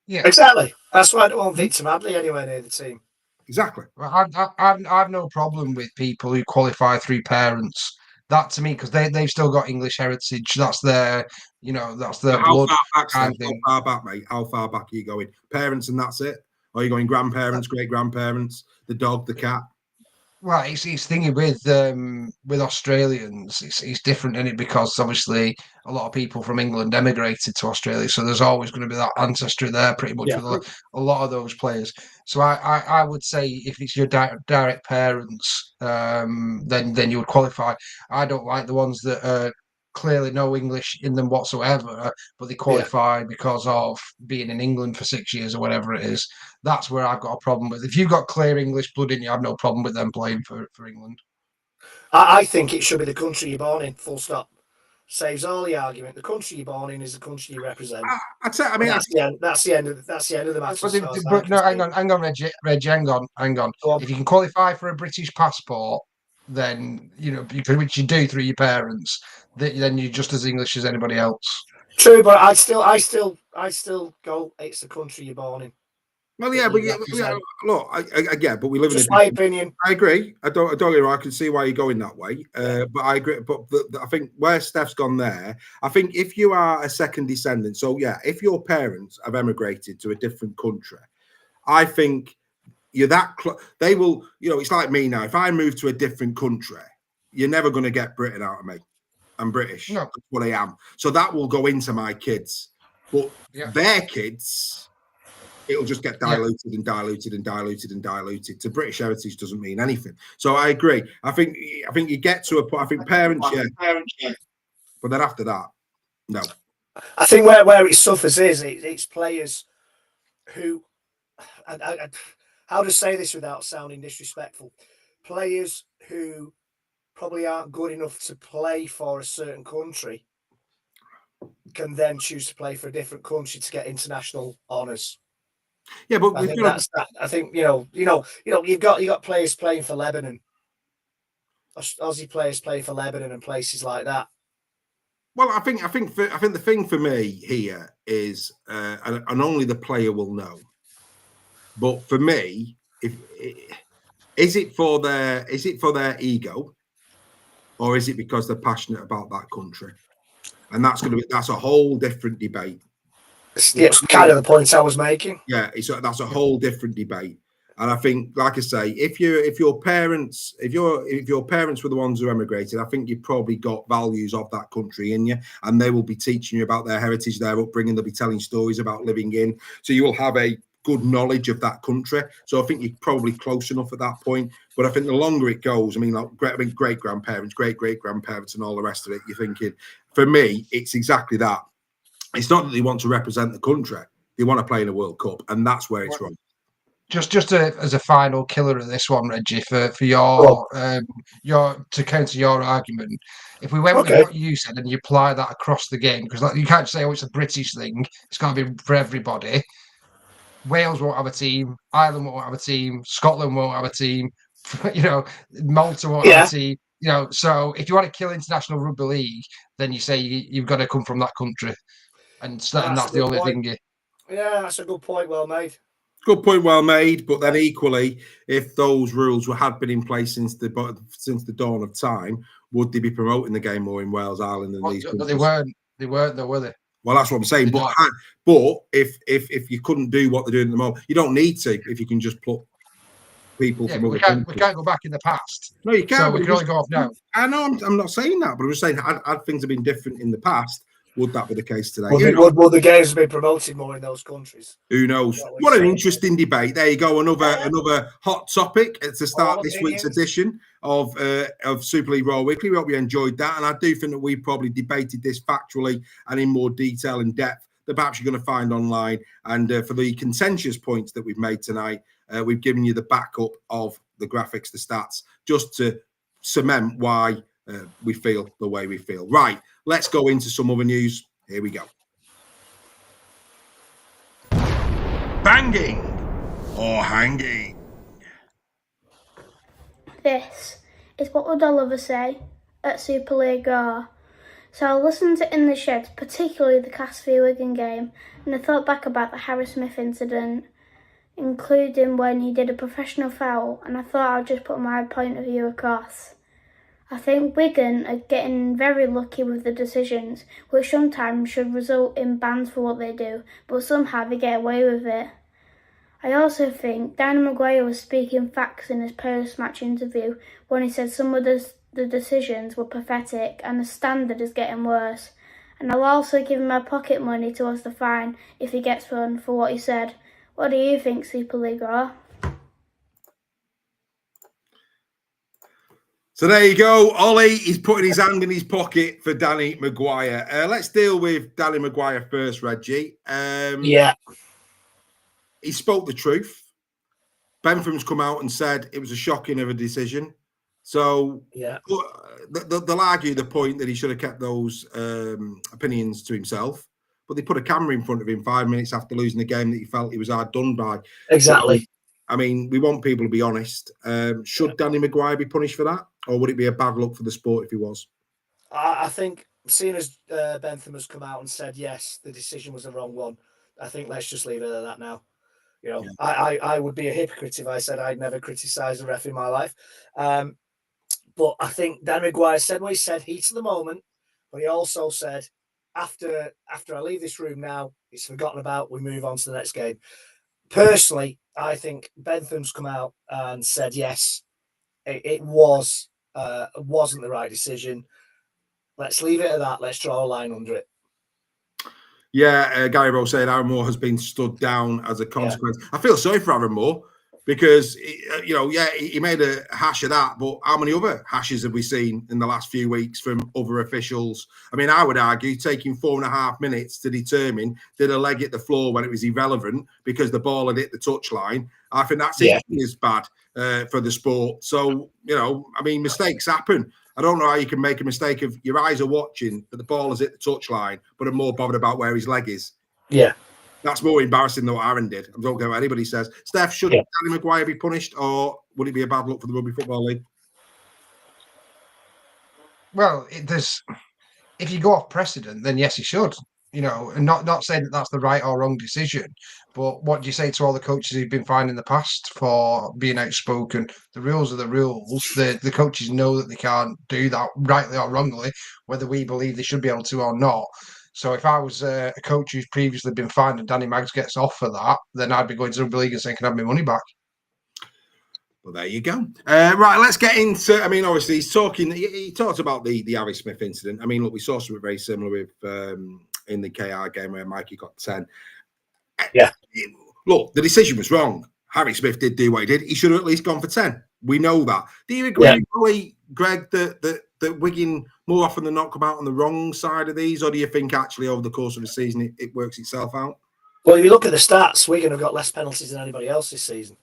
Yeah, exactly. That's why I don't want Victor Madley anywhere near the team. Exactly. Well, I've no problem with people who qualify through parents. That, to me, because they've still got English heritage. That's their, that's their blood. How far back, mate? How far back are you going? Parents and that's it? Or are you going grandparents, great-grandparents, the dog, the cat? Well, it's thinking with Australians, it's different in it, because obviously a lot of people from England emigrated to Australia, so there's always going to be that ancestry there, pretty much with a lot of those players. So I would say if it's your direct parents, then you would qualify. I don't like the ones that are clearly no English in them whatsoever, but they qualify because of being in England for 6 years or whatever it is. That's where I've got a problem with. If you've got clear English blood in you, I have no problem with them playing for England. I think it should be the country you're born in, full stop. Saves all the argument. The country you're born in is the country you represent. That's the end of the match. But no, hang on, Reggie, hang on. If you can qualify for a British passport, then which you do through your parents, then you're just as English as anybody else. True, but I still go. It's the country you're born in. Well, yeah, but look, but we live in. Just my opinion. I agree. I don't get it wrong. I can see why you're going that way. But I agree. But I think where Steph's gone there, I think if you are a second descendant, so if your parents have emigrated to a different country, I think you're that they will. It's like me now. If I move to a different country, you're never going to get Britain out of me. I'm British. No. That's what I am. So that will go into my kids, but their kids. it'll just get diluted and diluted and diluted and diluted. To British heritage doesn't mean anything. So I agree. I think you get to a point. I think parents, but then after that, no. I think where it suffers is it's players who, how to say this without sounding disrespectful, players who probably aren't good enough to play for a certain country can then choose to play for a different country to get international honours. Yeah, but I think that's that. I think you've got players playing for Lebanon, Aussie players playing for Lebanon and places like that. Well, I think the thing for me here is, and only the player will know. But for me, is it for their ego, or is it because they're passionate about that country? And that's a whole different debate. It's kind of the point I was making. Yeah, that's a whole different debate. And I think, like I say, if your parents were the ones who emigrated, I think you've probably got values of that country in you, and they will be teaching you about their heritage, their upbringing. They'll be telling stories about living in, so you will have a good knowledge of that country. So I think you're probably close enough at that point. But I think the longer it goes, I mean, great grandparents, great grandparents, and all the rest of it, you're thinking, for me, it's exactly that. It's not that they want to represent the country; they want to play in a World Cup, and that's where it's wrong. Just as a final killer of this one, Reggie, for your to counter your argument, if we went with what you said and you apply that across the game, because you can't say, oh, it's a British thing, it's got to be for everybody. Wales won't have a team, Ireland won't have a team, Scotland won't have a team, Malta won't have a team. So if you want to kill international rugby league, then you say you've got to come from that country, and that's the only thing. Yeah, that's a good point. Well made. Good point, well made. But then equally, if those rules had been in place since the dawn of time, would they be promoting the game more in Wales, Ireland, and these countries? They weren't, though, were they? Well, that's what I'm saying. But if you couldn't do what they're doing at the moment, you don't need to. If you can just put people from other countries. We can't go back in the past. No, you can't. So we can only go off now. I know. I'm not saying that, but I'm just saying, had things have been different in the past, would that be the case today? Would the games have been promoted more in those countries? Who knows? What an interesting debate. There you go. Another hot topic to start this week's edition of Super League Raw Weekly. We hope you enjoyed that. And I do think that we probably debated this factually and in more detail and depth that perhaps you're going to find online. And for the contentious points that we've made tonight, we've given you the backup of the graphics, the stats, just to cement why we feel the way we feel. Right. Let's go into some other news. Here we go. Banging or hanging? This is what would Oliver say at Super League Raw. So I listened to In the Shed, particularly the Castle v Wigan game, and I thought back about the Harry Smith incident, including when he did a professional foul, and I thought I'd just put my point of view across. I think Wigan are getting very lucky with the decisions, which sometimes should result in bans for what they do, but somehow they get away with it. I also think Danny Maguire was speaking facts in his post-match interview when he said some of the decisions were pathetic and the standard is getting worse. And I'll also give him my pocket money towards the fine if he gets one for what he said. What do you think, Super League Raw? So there you go. Ollie is putting his hand in his pocket for Danny Maguire. Let's deal with Danny Maguire first, Reggie. He spoke the truth. Bentham's come out and said it was a shocking of a decision. So they'll argue the point that he should have kept those opinions to himself. But they put a camera in front of him 5 minutes after losing the game that he felt he was hard done by. Exactly. So, I mean, we want people to be honest. Should Danny Maguire be punished for that? Or would it be a bad look for the sport if he was? I think, seeing as Bentham has come out and said, yes, the decision was the wrong one, I think let's just leave it at that now. I would be a hypocrite if I said I'd never criticised a ref in my life. But I think Danny Maguire said what he said, heat of the moment, but he also said, after I leave this room now, it's forgotten about, we move on to the next game. Personally, I think Bentham's come out and said, yes, it wasn't the right decision. Let's leave it at that. Let's draw a line under it. Yeah, Gary Rowe said Aaron Moore has been stood down as a consequence. I feel sorry for Aaron Moore because, he made a hash of that, but how many other hashes have we seen in the last few weeks from other officials? I mean, I would argue taking 4.5 minutes to determine did a leg hit the floor when it was irrelevant because the ball had hit the touchline. I think that's equally as bad for the sport. So, mistakes happen. I don't know how you can make a mistake of your eyes are watching, but the ball is hit the touchline, but I'm more bothered about where his leg is. Yeah. That's more embarrassing than what Aaron did. I don't care what anybody says. Steph, should Danny Maguire be punished, or would it be a bad look for the Rugby Football League? Well, if you go off precedent, then yes, he should. And not saying that that's the right or wrong decision, but what do you say to all the coaches who've been fined in the past for being outspoken? The rules are the rules. The coaches know that they can't do that, rightly or wrongly, whether we believe they should be able to or not. So if I was a coach who's previously been fined and Danny Maggs gets off for that, then I'd be going to the Rugby League and saying, can I have my money back? Well, there you go. Right, let's get into. I mean, obviously, he's talking. He talked about the Harry Smith incident. I mean, look, we saw something very similar with in the KR game where Mikey got 10. Yeah. Look, the decision was wrong. Harry Smith did do what he did. He should have at least gone for 10. We know that. Do you agree, Greg, that Wigan more often than not come out on the wrong side of these, or do you think actually over the course of the season it works itself out? Well, if you look at the stats, Wigan have got less penalties than anybody else this season.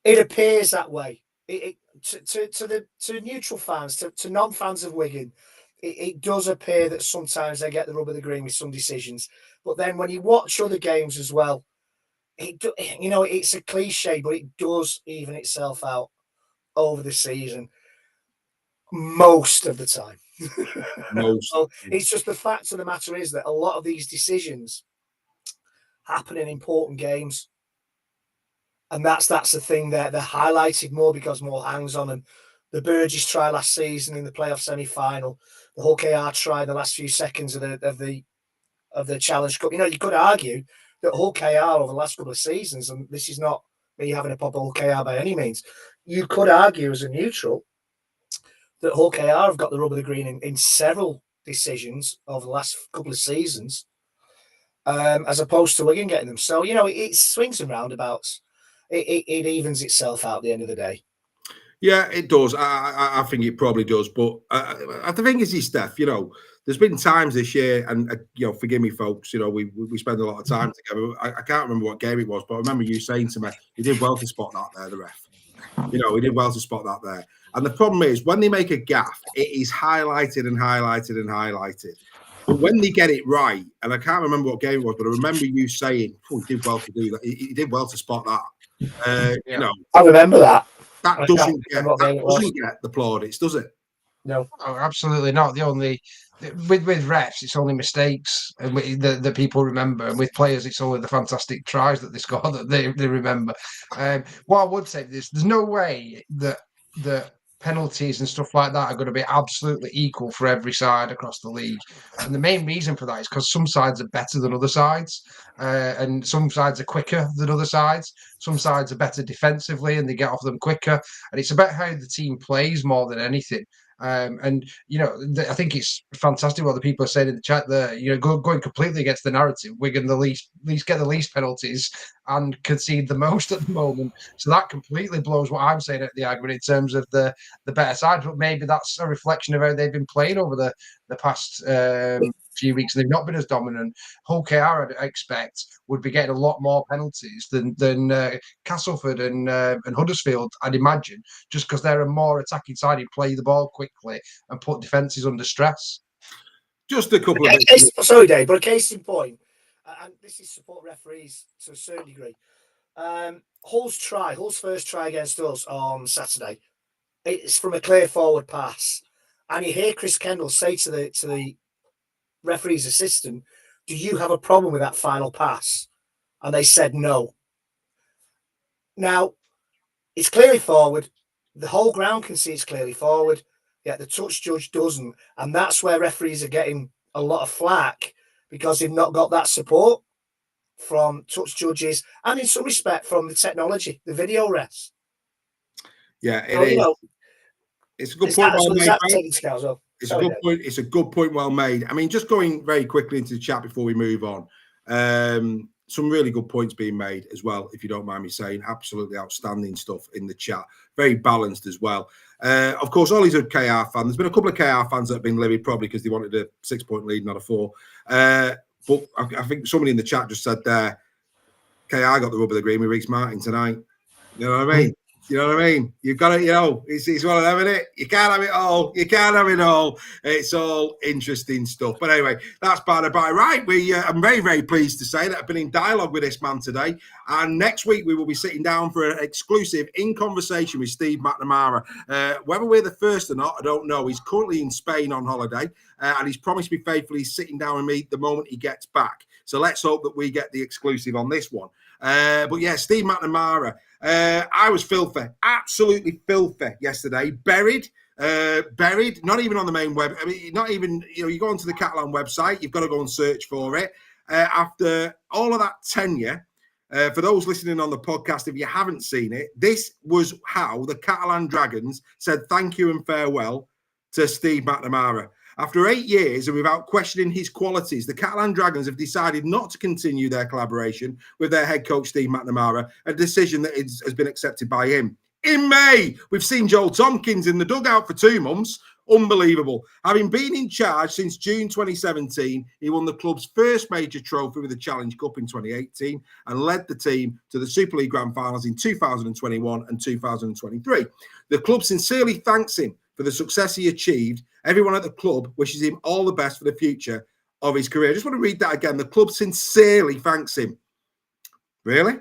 It appears that way. To neutral fans, to non-fans of Wigan, it does appear that sometimes they get the rub of the green with some decisions. But then when you watch other games as well, it's a cliche, but it does even itself out over the season most of the time. So it's just the fact of the matter is that a lot of these decisions happen in important games. And that's the thing there. They're highlighted more because more hangs on. And the Burgess try last season in the playoff semi-final, the Hull KR try in the last few seconds of the Challenge Cup. You could argue that Hull KR over the last couple of seasons, and this is not me having a pop at Hull KR by any means, you could argue as a neutral that Hull KR have got the rub of the green in several decisions over the last couple of seasons, as opposed to Wigan getting them. So, it swings and roundabouts. It evens itself out at the end of the day. Yeah, it does. I think it probably does. But the thing is, Steph, there's been times this year, and forgive me, folks. We spend a lot of time together. I can't remember what game it was, but I remember you saying to me, "You did well to spot that there, the ref." He did well to spot that there. And the problem is, when they make a gaffe, it is highlighted and highlighted and highlighted. But when they get it right, and I can't remember what game it was, but I remember you saying, "Oh, he did well to do that. He did well to spot that." I remember that. That doesn't get the plaudits, does it? No, absolutely not. With refs, it's only mistakes and the people remember, and with players, it's only the fantastic tries that they score that they remember. What I would say is, there's no way that the penalties and stuff like that are going to be absolutely equal for every side across the league. And the main reason for that is because some sides are better than other sides, and some sides are quicker than other sides. Some sides are better defensively and they get off them quicker. And it's about how the team plays more than anything. I think it's fantastic what the people are saying in the chat there. Going completely against the narrative. Wigan get the least penalties and concede the most at the moment. So that completely blows what I'm saying at the argument in terms of the better side. But maybe that's a reflection of how they've been playing over the past few weeks. They've not been as dominant. Hull KR, I expect, would be getting a lot more penalties than Castleford and Huddersfield, I'd imagine, just because they're a more attacking side who play the ball quickly and put defences under stress. Just a couple of sorry, Dave, but a case in point, and this is support referees to a certain degree. Hull's first try against us on Saturday, it's from a clear forward pass, and you hear Chris Kendall say to the referee's assistant, "Do you have a problem with that final pass?" And they said no. Now, it's clearly forward. The whole ground can see it's clearly forward. Yet the touch judge doesn't. And that's where referees are getting a lot of flack, because they've not got that support from touch judges and in some respect from the technology, the video refs. Yeah, it is. It's a good point. It's a good point. It's a good point, well made. I mean, just going very quickly into the chat before we move on. Some really good points being made as well, if you don't mind me saying. Absolutely outstanding stuff in the chat. Very balanced as well. Of course, Ollie's a KR fan. There's been a couple of KR fans that have been livid, probably because they wanted a 6-point lead, not a 4. But I think somebody in the chat just said there, KR got the rub of the green with Reece Martin tonight. You know what I mean? You know what I mean? You've got it, it's one of them, isn't it? You can't have it all. You can't have it all. It's all interesting stuff. But anyway, that's by the by. Right, I'm very, very pleased to say that I've been in dialogue with this man today. And next week, we will be sitting down for an exclusive in conversation with Steve McNamara. Whether we're the first or not, I don't know. He's currently in Spain on holiday. And he's promised me faithfully he's sitting down with me the moment he gets back. So let's hope that we get the exclusive on this one. But yeah, Steve McNamara. I was filthy, absolutely filthy yesterday. Buried, not even on the main web. I mean, not even, you go onto the Catalan website, you've got to go and search for it. After all of that tenure, for those listening on the podcast, if you haven't seen it, this was how the Catalan Dragons said thank you and farewell to Steve McNamara. After 8 years and without questioning his qualities, the Catalan Dragons have decided not to continue their collaboration with their head coach, Steve McNamara, a decision that has been accepted by him. In May, we've seen Joel Tompkins in the dugout for 2 months. Unbelievable. Having been in charge since June 2017, he won the club's first major trophy with the Challenge Cup in 2018 and led the team to the Super League Grand Finals in 2021 and 2023. The club sincerely thanks him for the success he achieved. Everyone at the club wishes him all the best for the future of his career. I just want to read that again. The club sincerely thanks him. Really?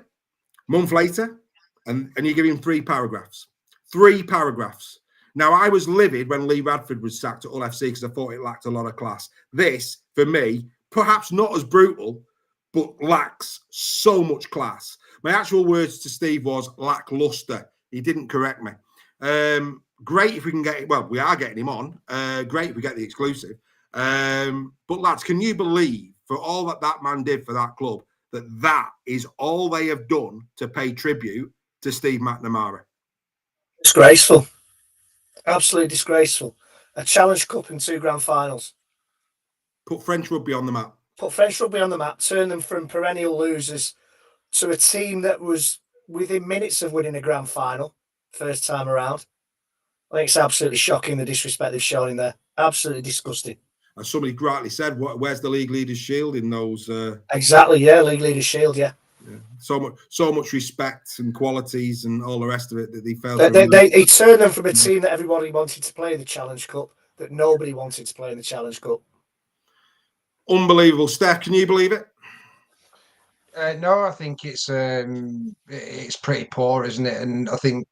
Month later, and you give him 3 paragraphs. 3 paragraphs. Now, I was livid when Lee Radford was sacked at Hull FC because I thought it lacked a lot of class. This, for me, perhaps not as brutal, but lacks so much class. My actual words to Steve was lackluster. He didn't correct me. Great if we can get it. Well, we are getting him on. Great if we get the exclusive. But lads, can you believe for all that man did for that club, that is all they have done to pay tribute to Steve McNamara? Disgraceful. Absolutely disgraceful. A Challenge Cup and 2 grand finals. Put French rugby on the map. Put French rugby on the map. Turn them from perennial losers to a team that was within minutes of winning a grand final first time around. I think it's absolutely shocking the disrespect they've shown in there. Absolutely disgusting. As somebody rightly said, where's the League Leaders Shield in those? Exactly, yeah, League Leaders Shield, yeah. So much respect and qualities and all the rest of it that they failed. He turned them from a team that everybody wanted to play in the Challenge Cup, that nobody wanted to play in the Challenge Cup. Unbelievable. Steph, can you believe it? No, I think it's pretty poor, isn't it? And I think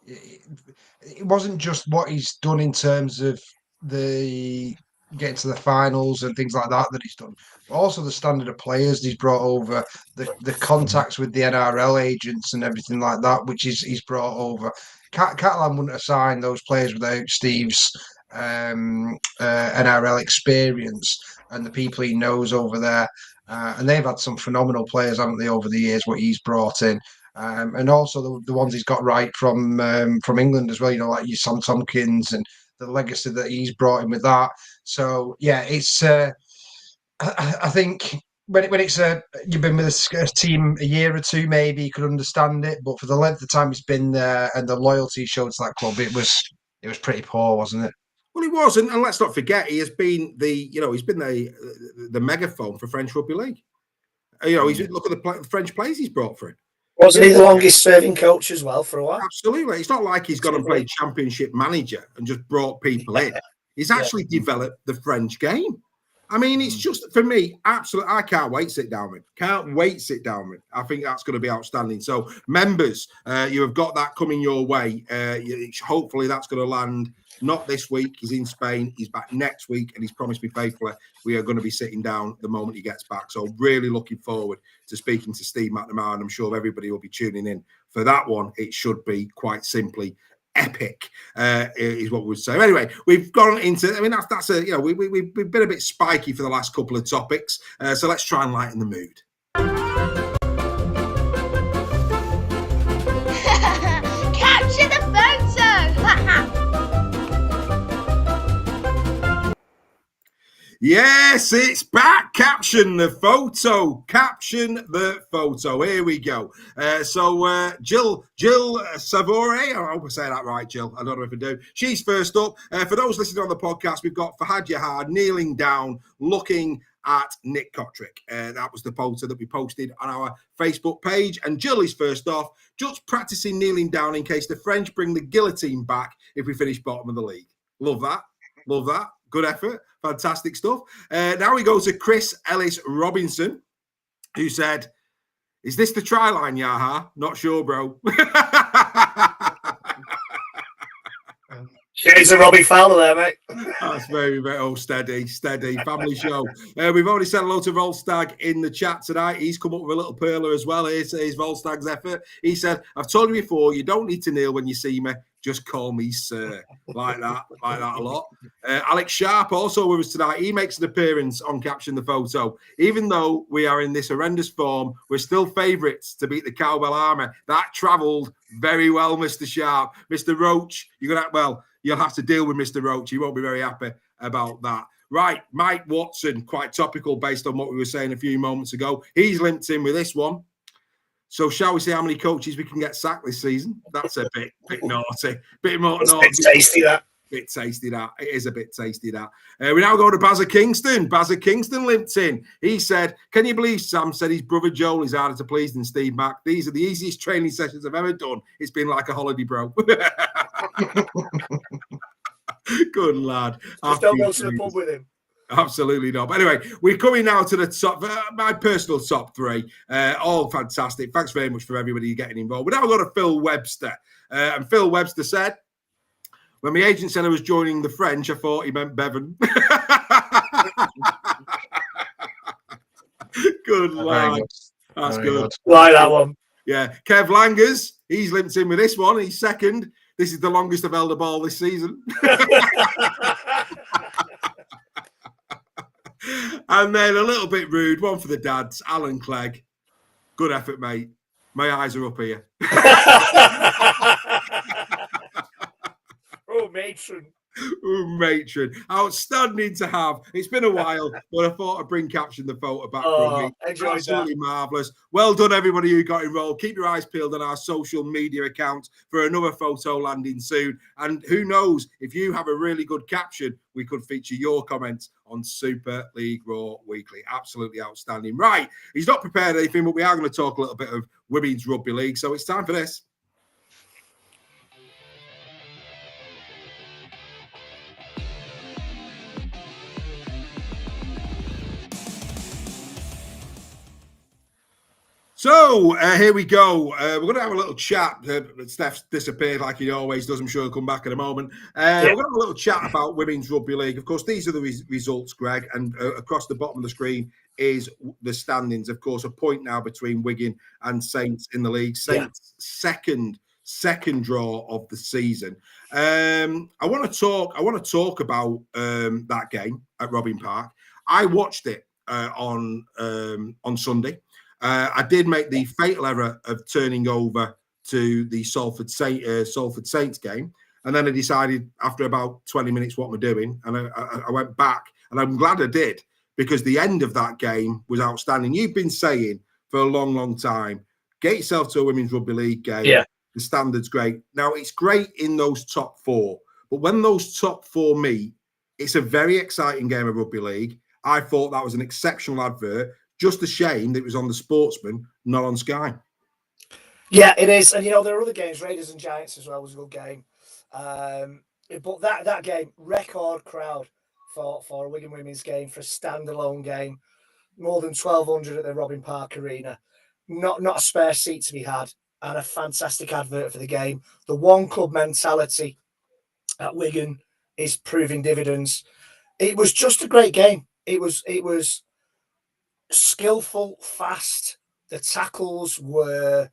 it wasn't just what he's done in terms of the getting to the finals and things like that he's done, but also the standard of players he's brought over, the contacts with the NRL agents and everything like that, which he's brought over. Catalan wouldn't have signed those players without Steve's NRL experience and the people he knows over there. And they've had some phenomenal players, haven't they, over the years, what he's brought in. And also the ones he's got right from England as well, like your Sam Tompkins and the legacy that he's brought in with that. So, yeah, it's I think when it's you've been with a team a year or two, maybe you could understand it. But for the length of time he's been there and the loyalty he showed to that club, it was pretty poor, wasn't it? Well, he was, and let's not forget, he has been he's been the megaphone for French Rugby League. He's look at the French players he's brought for it. Wasn't he the longest serving coach as well for a while? Absolutely. It's not like he's gone and played Championship manager and just brought people in. He's actually developed the French game. I mean, it's just, for me, absolutely, I can't wait to sit down with. I think that's going to be outstanding. So, members, you have got that coming your way. Hopefully that's going to land not this week. He's in Spain. He's back next week, and he's promised me faithfully we are going to be sitting down the moment he gets back. So really looking forward to speaking to Steve McNamara, and I'm sure everybody will be tuning in for that one. It should be quite simply epic, is what we would say. Anyway, we've gone into, I mean, that's we've been a bit spiky for the last couple of topics. So let's try and lighten the mood. Capture the photo! Yes, it's back. Caption the photo. Caption the photo. Here we go. Jill Savore. I hope I say that right, Jill. I don't know if I do. She's first up. For those listening on the podcast, we've got Fahad Yahar kneeling down, looking at Nick Kotrick. That was the photo that we posted on our Facebook page. And Jill is first off, just practicing kneeling down in case the French bring the guillotine back if we finish bottom of the league. Love that. Love that. Good effort. Fantastic stuff. Now we go to Chris Ellis Robinson, who said, "Is this the try line, Yaha? Not sure, bro." Shades of Robbie Fowler there, mate. That's very, very steady family show. We've already said hello to Volstagg in the chat tonight. He's come up with a little perler as well. Here's Volstagg's effort. He said, "I've told you before, you don't need to kneel when you see me. Just call me sir." Like that a lot. Alex Sharp also with us tonight. He makes an appearance on Caption the Photo. Even though we are in this horrendous form, we're still favourites to beat the Cowbell Army. That travelled very well, Mr. Sharp. Mr. Roach, you'll have to deal with Mr. Roach. He won't be very happy about that. Right, Mike Watson, quite topical based on what we were saying a few moments ago. He's linked in with this one. So shall we see how many coaches we can get sacked this season? That's a bit naughty. Bit more naughty. Bit tasty, that. Bit tasty, that. It is a bit tasty, that. We now go to Bazza Kingston. Bazza Kingston linked in. He said, "Can you believe Sam said his brother Joel is harder to please than Steve Mack? These are the easiest training sessions I've ever done. It's been like a holiday, bro." Good lad. Just don't go to the pub with him. Absolutely not. But anyway, we're coming now to the top, my personal top three. All fantastic. Thanks very much for everybody getting involved. We now got to Phil Webster. And Phil Webster said, "When my agent said I was joining the French, I thought he meant Bevan." Good lad. That's good. Like that one. Yeah. Kev Langers, he's linked in with this one. He's second. This is the longest I've held a ball this season. And then a little bit rude, one for the dads, Alan Clegg. Good effort, mate. My eyes are up here. Oh, matron. Ooh, matron. Outstanding to have. It's been a while, but I thought I'd bring Caption the Photo back for me. Absolutely marvellous. Well done, everybody who got enrolled. Keep your eyes peeled on our social media accounts for another photo landing soon. And who knows, if you have a really good caption, we could feature your comments on Super League Raw Weekly. Absolutely outstanding. Right, he's not prepared anything, but we are going to talk a little bit of Women's Rugby League. So it's time for this. So here we go. We're going to have a little chat. Steph's disappeared like he always does. I'm sure he'll come back in a moment. We're going to have a little chat about Women's Rugby League. Of course, these are the results, Greg. And across the bottom of the screen is the standings. Of course, a point now between Wigan and Saints in the league. Saints second draw of the season. I want to talk about that game at Robin Park. I watched it on Sunday. I did make the fatal error of turning over to the Salford Saints game. And then I decided after about 20 minutes what we're doing. And I went back, and I'm glad I did, because the end of that game was outstanding. You've been saying for a long, long time, get yourself to a Women's Rugby League game. Yeah. The standard's great. Now, it's great in those top four. But when those top four meet, it's a very exciting game of Rugby League. I thought that was an exceptional advert. Just a shame that it was on the Sportsman, not on Sky. Yeah, it is. And, there are other games. Raiders and Giants as well was a good game. But that game, record crowd for a Wigan women's game, for a standalone game. More than 1,200 at the Robin Park Arena. Not a spare seat to be had. And a fantastic advert for the game. The one club mentality at Wigan is proving dividends. It was just a great game. It was skillful, fast. The tackles were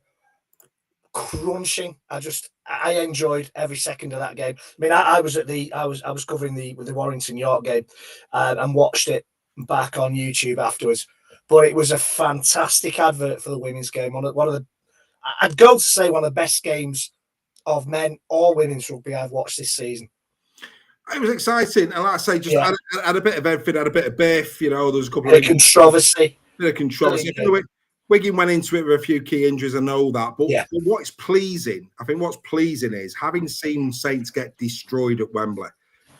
crunching. I enjoyed every second of that game. I mean, I was covering the Warrington York game and watched it back on YouTube afterwards. But it was a fantastic advert for the women's game. I'd go to say one of the best games of men or women's rugby I've watched this season. It was exciting, and like I say, just had a bit of everything, had a bit of biff. You know, there was a couple of controversy. Bit of controversy. Wigan went into it with a few key injuries. I know that, but what's pleasing, I think, what's pleasing is having seen Saints get destroyed at Wembley.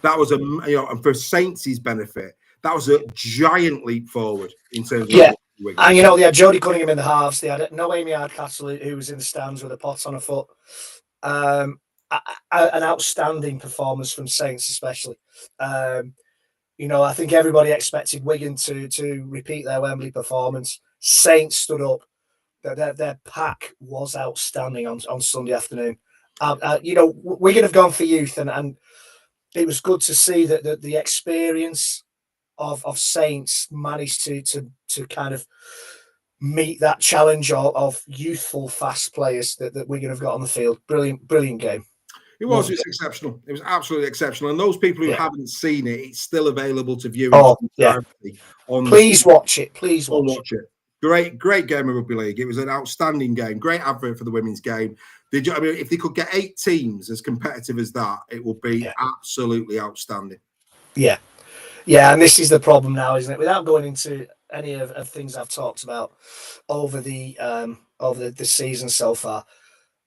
That was and for Saints' benefit, that was a giant leap forward in terms of Wigan. And they had Jodie Cunningham in the halves. They had Noemi Hardcastle, who was in the stands with a pot on her foot. An outstanding performance from Saints, especially. I think everybody expected Wigan to repeat their Wembley performance. Saints stood up. Their pack was outstanding on Sunday afternoon. Wigan have gone for youth, and it was good to see that the experience of Saints managed to kind of meet that challenge of youthful, fast players that Wigan have got on the field. Brilliant game. It was. It's exceptional. It was absolutely exceptional. And those people who haven't seen it, it's still available to view. Please watch it. Please watch it. Great game of rugby league. It was an outstanding game. Great advert for the women's game. If they could get 8 teams as competitive as that, it will be absolutely outstanding. Yeah. Yeah, and this is the problem now, isn't it? Without going into any of things I've talked about over the season so far,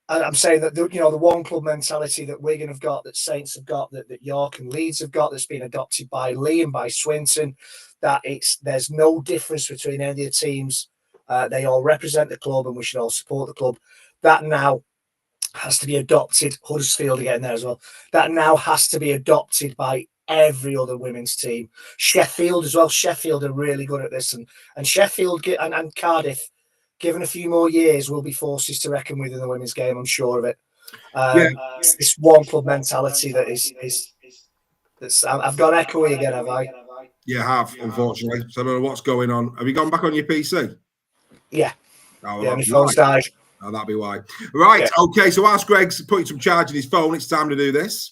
I'm saying that the one club mentality that Wigan have got, that Saints have got, that York and Leeds have got, that's been adopted by Lee and by Swinton, that there's no difference between any of the teams. They all represent the club, and we should all support the club. That now has to be adopted. Huddersfield are getting there as well. That now has to be adopted by every other women's team. Sheffield as well. Sheffield are really good at this, and Sheffield and Cardiff, given a few more years, will be forces to reckon with in the women's game. I'm sure of it. It's this one club mentality that is. I've got echoey again, have I? You have, unfortunately. So I don't know what's going on. Have you gone back on your PC? Yeah. My phone's died. Oh, that'll be why. Right. Okay. So whilst Greg's putting some charge in his phone, it's time to do this.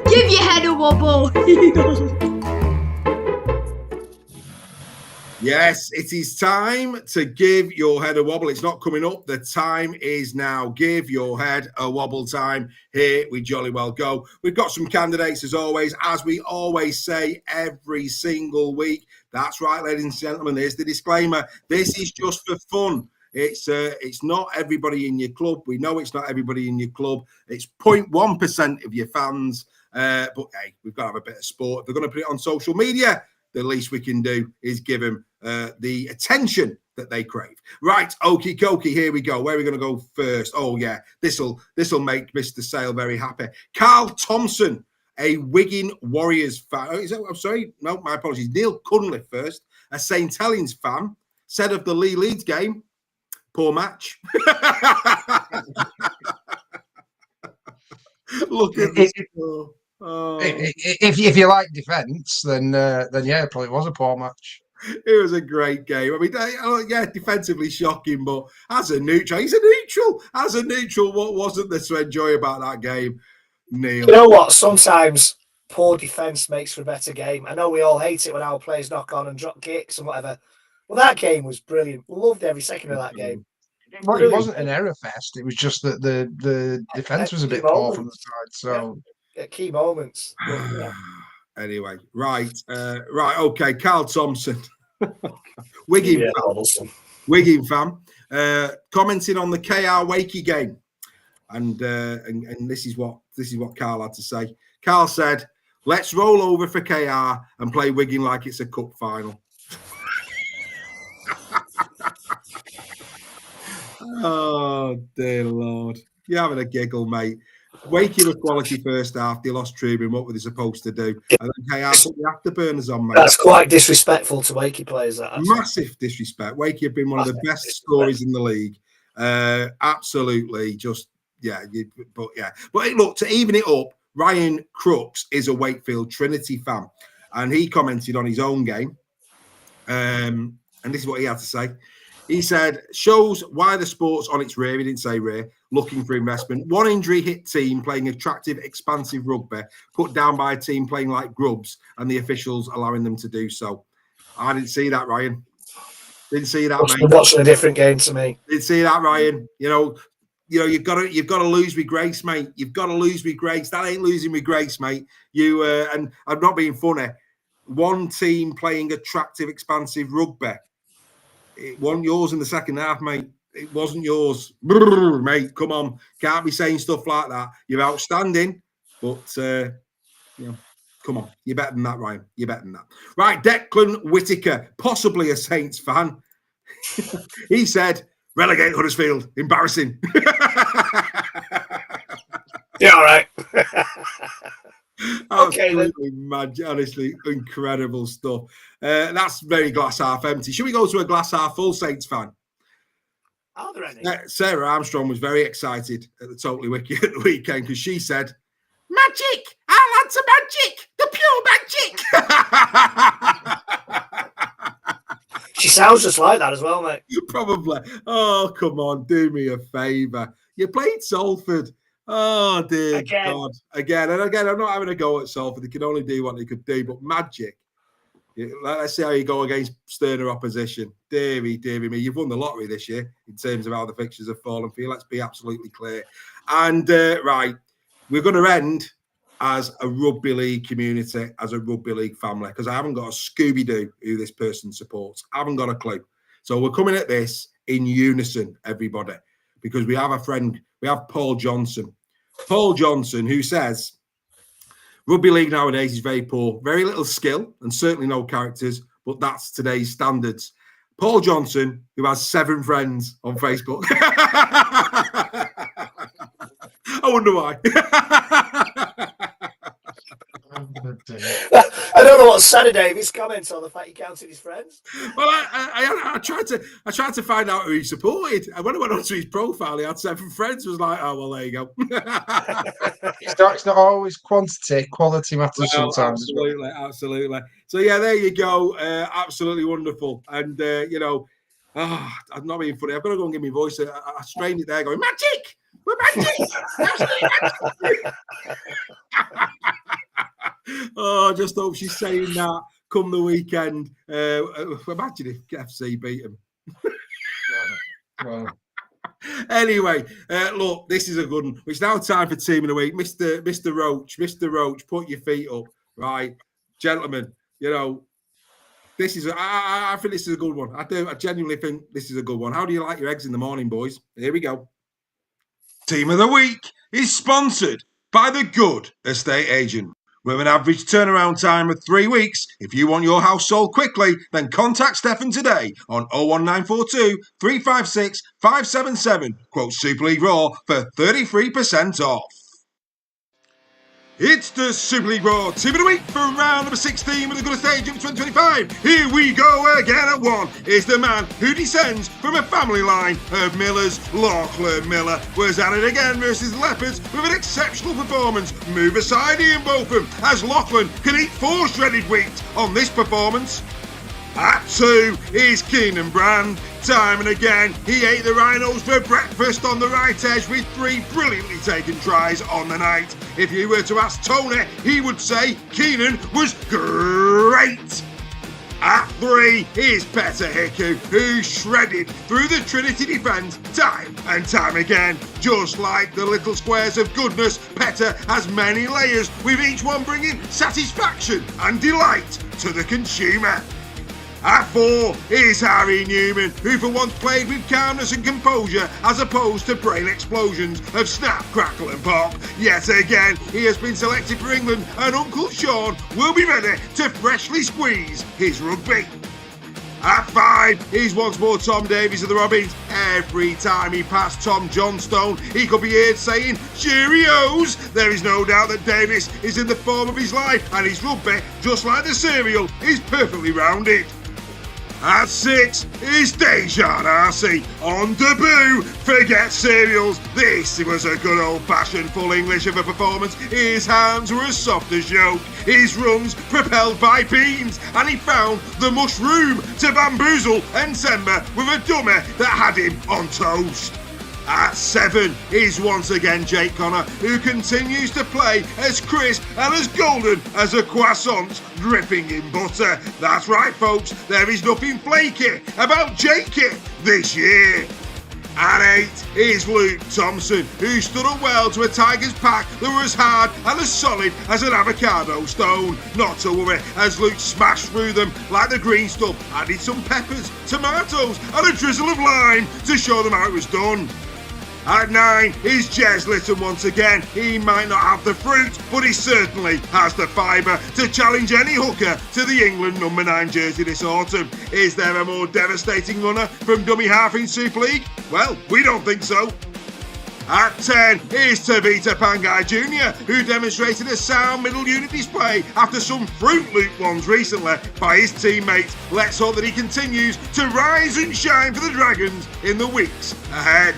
Give your head a wobble. Yes, it is time to give your head a wobble. It's not coming up. The time is now. Give your head a wobble time. Here we jolly well go. We've got some candidates as always, as we always say every single week. That's right, ladies and gentlemen. There's the disclaimer. This is just for fun. It's not everybody in your club. We know it's not everybody in your club. It's 0.1% of your fans. But hey, we've got to have a bit of sport. If they're going to put it on social media, the least we can do is give them the attention that they crave. Right, okie dokie, here we go. Where are we going to go first? Oh yeah, this'll make Mr. Sale very happy. Carl Thompson, a Wigan Warriors fan. I'm sorry, no, my apologies. Neil Cunliffe first, a St. Helens fan, said of the Leeds game, poor match. Look at this. If you like defence, then yeah, it probably was a poor match. It was a great game. I mean, defensively shocking, but as a neutral, he's a neutral. As a neutral, what wasn't there to enjoy about that game, Neil? You know what? Sometimes poor defence makes for a better game. I know we all hate it when our players knock on and drop kicks and whatever. Well, that game was brilliant. Loved every second of that game. Well, it wasn't an error fest. It was just that the defence was a bit poor from the side. So at key moments. Anyway, right. Okay, Carl Thompson, Wigan fan, commenting on the KR Wakey game, and this is what Carl had to say. Carl said, "Let's roll over for KR and play Wigan like it's a cup final." Oh dear Lord, you're having a giggle, mate. Wakey were quality first half. They lost Trubin. What were they supposed to do? And then KR put the afterburners on, mate. That's quite disrespectful to Wakey players. Massive disrespect. Wakey have been one of the best scorers in the league. Absolutely, But look, to even it up, Ryan Crooks is a Wakefield Trinity fan, and he commented on his own game. And this is what he had to say. He said, shows why the sport's on its rear. He didn't say rear, looking for investment. One injury hit team playing attractive, expansive rugby, put down by a team playing like grubs, and the officials allowing them to do so. I didn't see that, Ryan. Didn't see that, Must mate. be watching a different game to me. Didn't see that, Ryan. You know, you've got to lose with grace, mate. You've got to lose with grace. That ain't losing with grace, mate. And I'm not being funny. One team playing attractive, expansive rugby. It wasn't yours in the second half, mate. It wasn't yours. Brrr, mate, come on. Can't be saying stuff like that. You're outstanding, but, come on. You're better than that, Ryan. You're better than that. Right, Declan Whitaker, possibly a Saints fan. He said, relegate Huddersfield. Embarrassing. Yeah, all right. Okay, honestly, incredible stuff. That's very glass half empty. Should we go to a glass half full Saints fan? Are there any? Sarah Armstrong was very excited at the Totally Wiki at the weekend because she said, magic! I'll add some magic! The pure magic! She sounds just like that as well, mate. Probably. Oh, come on, do me a favour. You played Salford. Oh, dear God. Again, I'm not having a go at Salford. They can only do what they could do, but magic. Let's see how you go against sterner opposition. Deary me. You've won the lottery this year in terms of how the fixtures have fallen for you. Let's be absolutely clear. And, right, we're going to end as a rugby league community, as a rugby league family, because I haven't got a Scooby-Doo who this person supports. I haven't got a clue. So we're coming at this in unison, everybody, because we have a friend, we have Paul Johnson. Paul Johnson, who says, rugby league nowadays is very poor, very little skill, and certainly no characters, but that's today's standards. Paul Johnson, who has 7 friends on Facebook. I wonder why. I don't know what Saturday his comments on the fact he counted his friends. Well, I tried to find out who he supported, and when I went onto his profile, he had 7 friends. I was like, oh well, there you go. It's not always quantity; quality matters sometimes. Absolutely. So yeah, there you go. Absolutely wonderful, and I'm not being funny. I've got to go and give my voice. I strained it there, going magic. We're magic. Oh, I just hope she's saying that come the weekend. Imagine if FC beat them. Well. Anyway, look, this is a good one. It's now time for Team of the Week. Mr. Roach, put your feet up. Right, gentlemen, this is I think this is a good one. I genuinely think this is a good one. How do you like your eggs in the morning, boys? Here we go. Team of the Week is sponsored by The Good Estate Agent. With an average turnaround time of 3 weeks, if you want your house sold quickly, then contact Stefan today on 01942 356 577. Quote Super League Raw for 33% off. It's the Super League Raw Team of the Week for round number 16 with the Good Estate Agent 2025. Here we go again at 1. Is the man who descends from a family line of Millers. Lachlan Miller was at it again versus the Leopards with an exceptional performance. Move aside Ian Botham as Lachlan can eat 4 shredded wheat on this performance. At 2 is Keenan Brand. Time and again, he ate the Rhinos for breakfast on the right edge with 3 brilliantly taken tries on the night. If you were to ask Tony, he would say Keenan was great. At 3 is Petter Hiku, who shredded through the Trinity defence time and time again. Just like the little squares of goodness, Petter has many layers, with each one bringing satisfaction and delight to the consumer. At 4 is Harry Newman, who for once played with calmness and composure as opposed to brain explosions of snap, crackle and pop. Yet again, he has been selected for England and Uncle Shaun will be ready to freshly squeeze his rugby. At 5 is once more Tom Davies of the Robins. Every time he passed Tom Johnstone, he could be heard saying, Cheerios! There is no doubt that Davies is in the form of his life and his rugby, just like the cereal, is perfectly rounded. At 6 is Dejan Arce on debut. Forget cereals. This was a good old-fashioned full English of a performance. His hands were as soft as yolk. His runs propelled by beans. And he found the mushroom to bamboozle Ensemble with a dummy that had him on toast. At 7 is once again Jake Connor, who continues to play as crisp and as golden as a croissant dripping in butter. That's right, folks, there is nothing flaky about Jakey this year. At 8 is Luke Thompson, who stood up well to a Tigers pack that were as hard and as solid as an avocado stone. Not to worry, as Luke smashed through them like the green stuff, added some peppers, tomatoes and a drizzle of lime to show them how it was done. At 9 is Jez Litton once again. He might not have the fruit, but he certainly has the fibre to challenge any hooker to the England number 9 jersey this autumn. Is there a more devastating runner from dummy half in Super League? Well, we don't think so. At 10 is Tavita Pangai Jr., who demonstrated a sound middle unit display after some Fruit Loop ones recently by his teammates. Let's hope that he continues to rise and shine for the Dragons in the weeks ahead.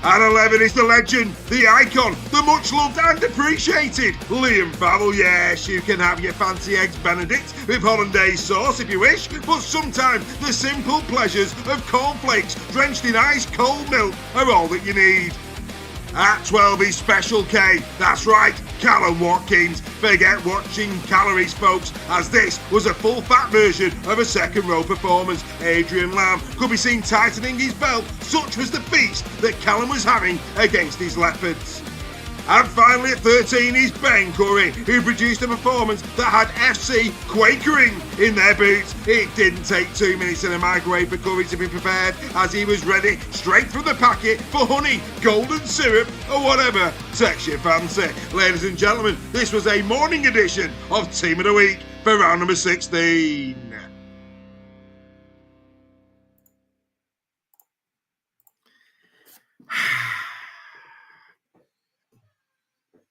At 11 is the legend, the icon, the much loved and appreciated Liam Favell. Yes, you can have your fancy eggs Benedict with hollandaise sauce if you wish, but sometimes the simple pleasures of cornflakes drenched in ice cold milk are all that you need. At 12 is Special K. That's right, Callum Watkins. Forget watching calories, folks, as this was a full-fat version of a second-row performance. Adrian Lamb could be seen tightening his belt. Such was the feast that Callum was having against his Leopards. And finally at 13 is Ben Curry, who produced a performance that had FC quakering in their boots. It didn't take 2 minutes in a microwave for Curry to be prepared, as he was ready straight from the packet for honey, golden syrup or whatever text you fancy. Ladies and gentlemen, this was a morning edition of Team of the Week for round number 16.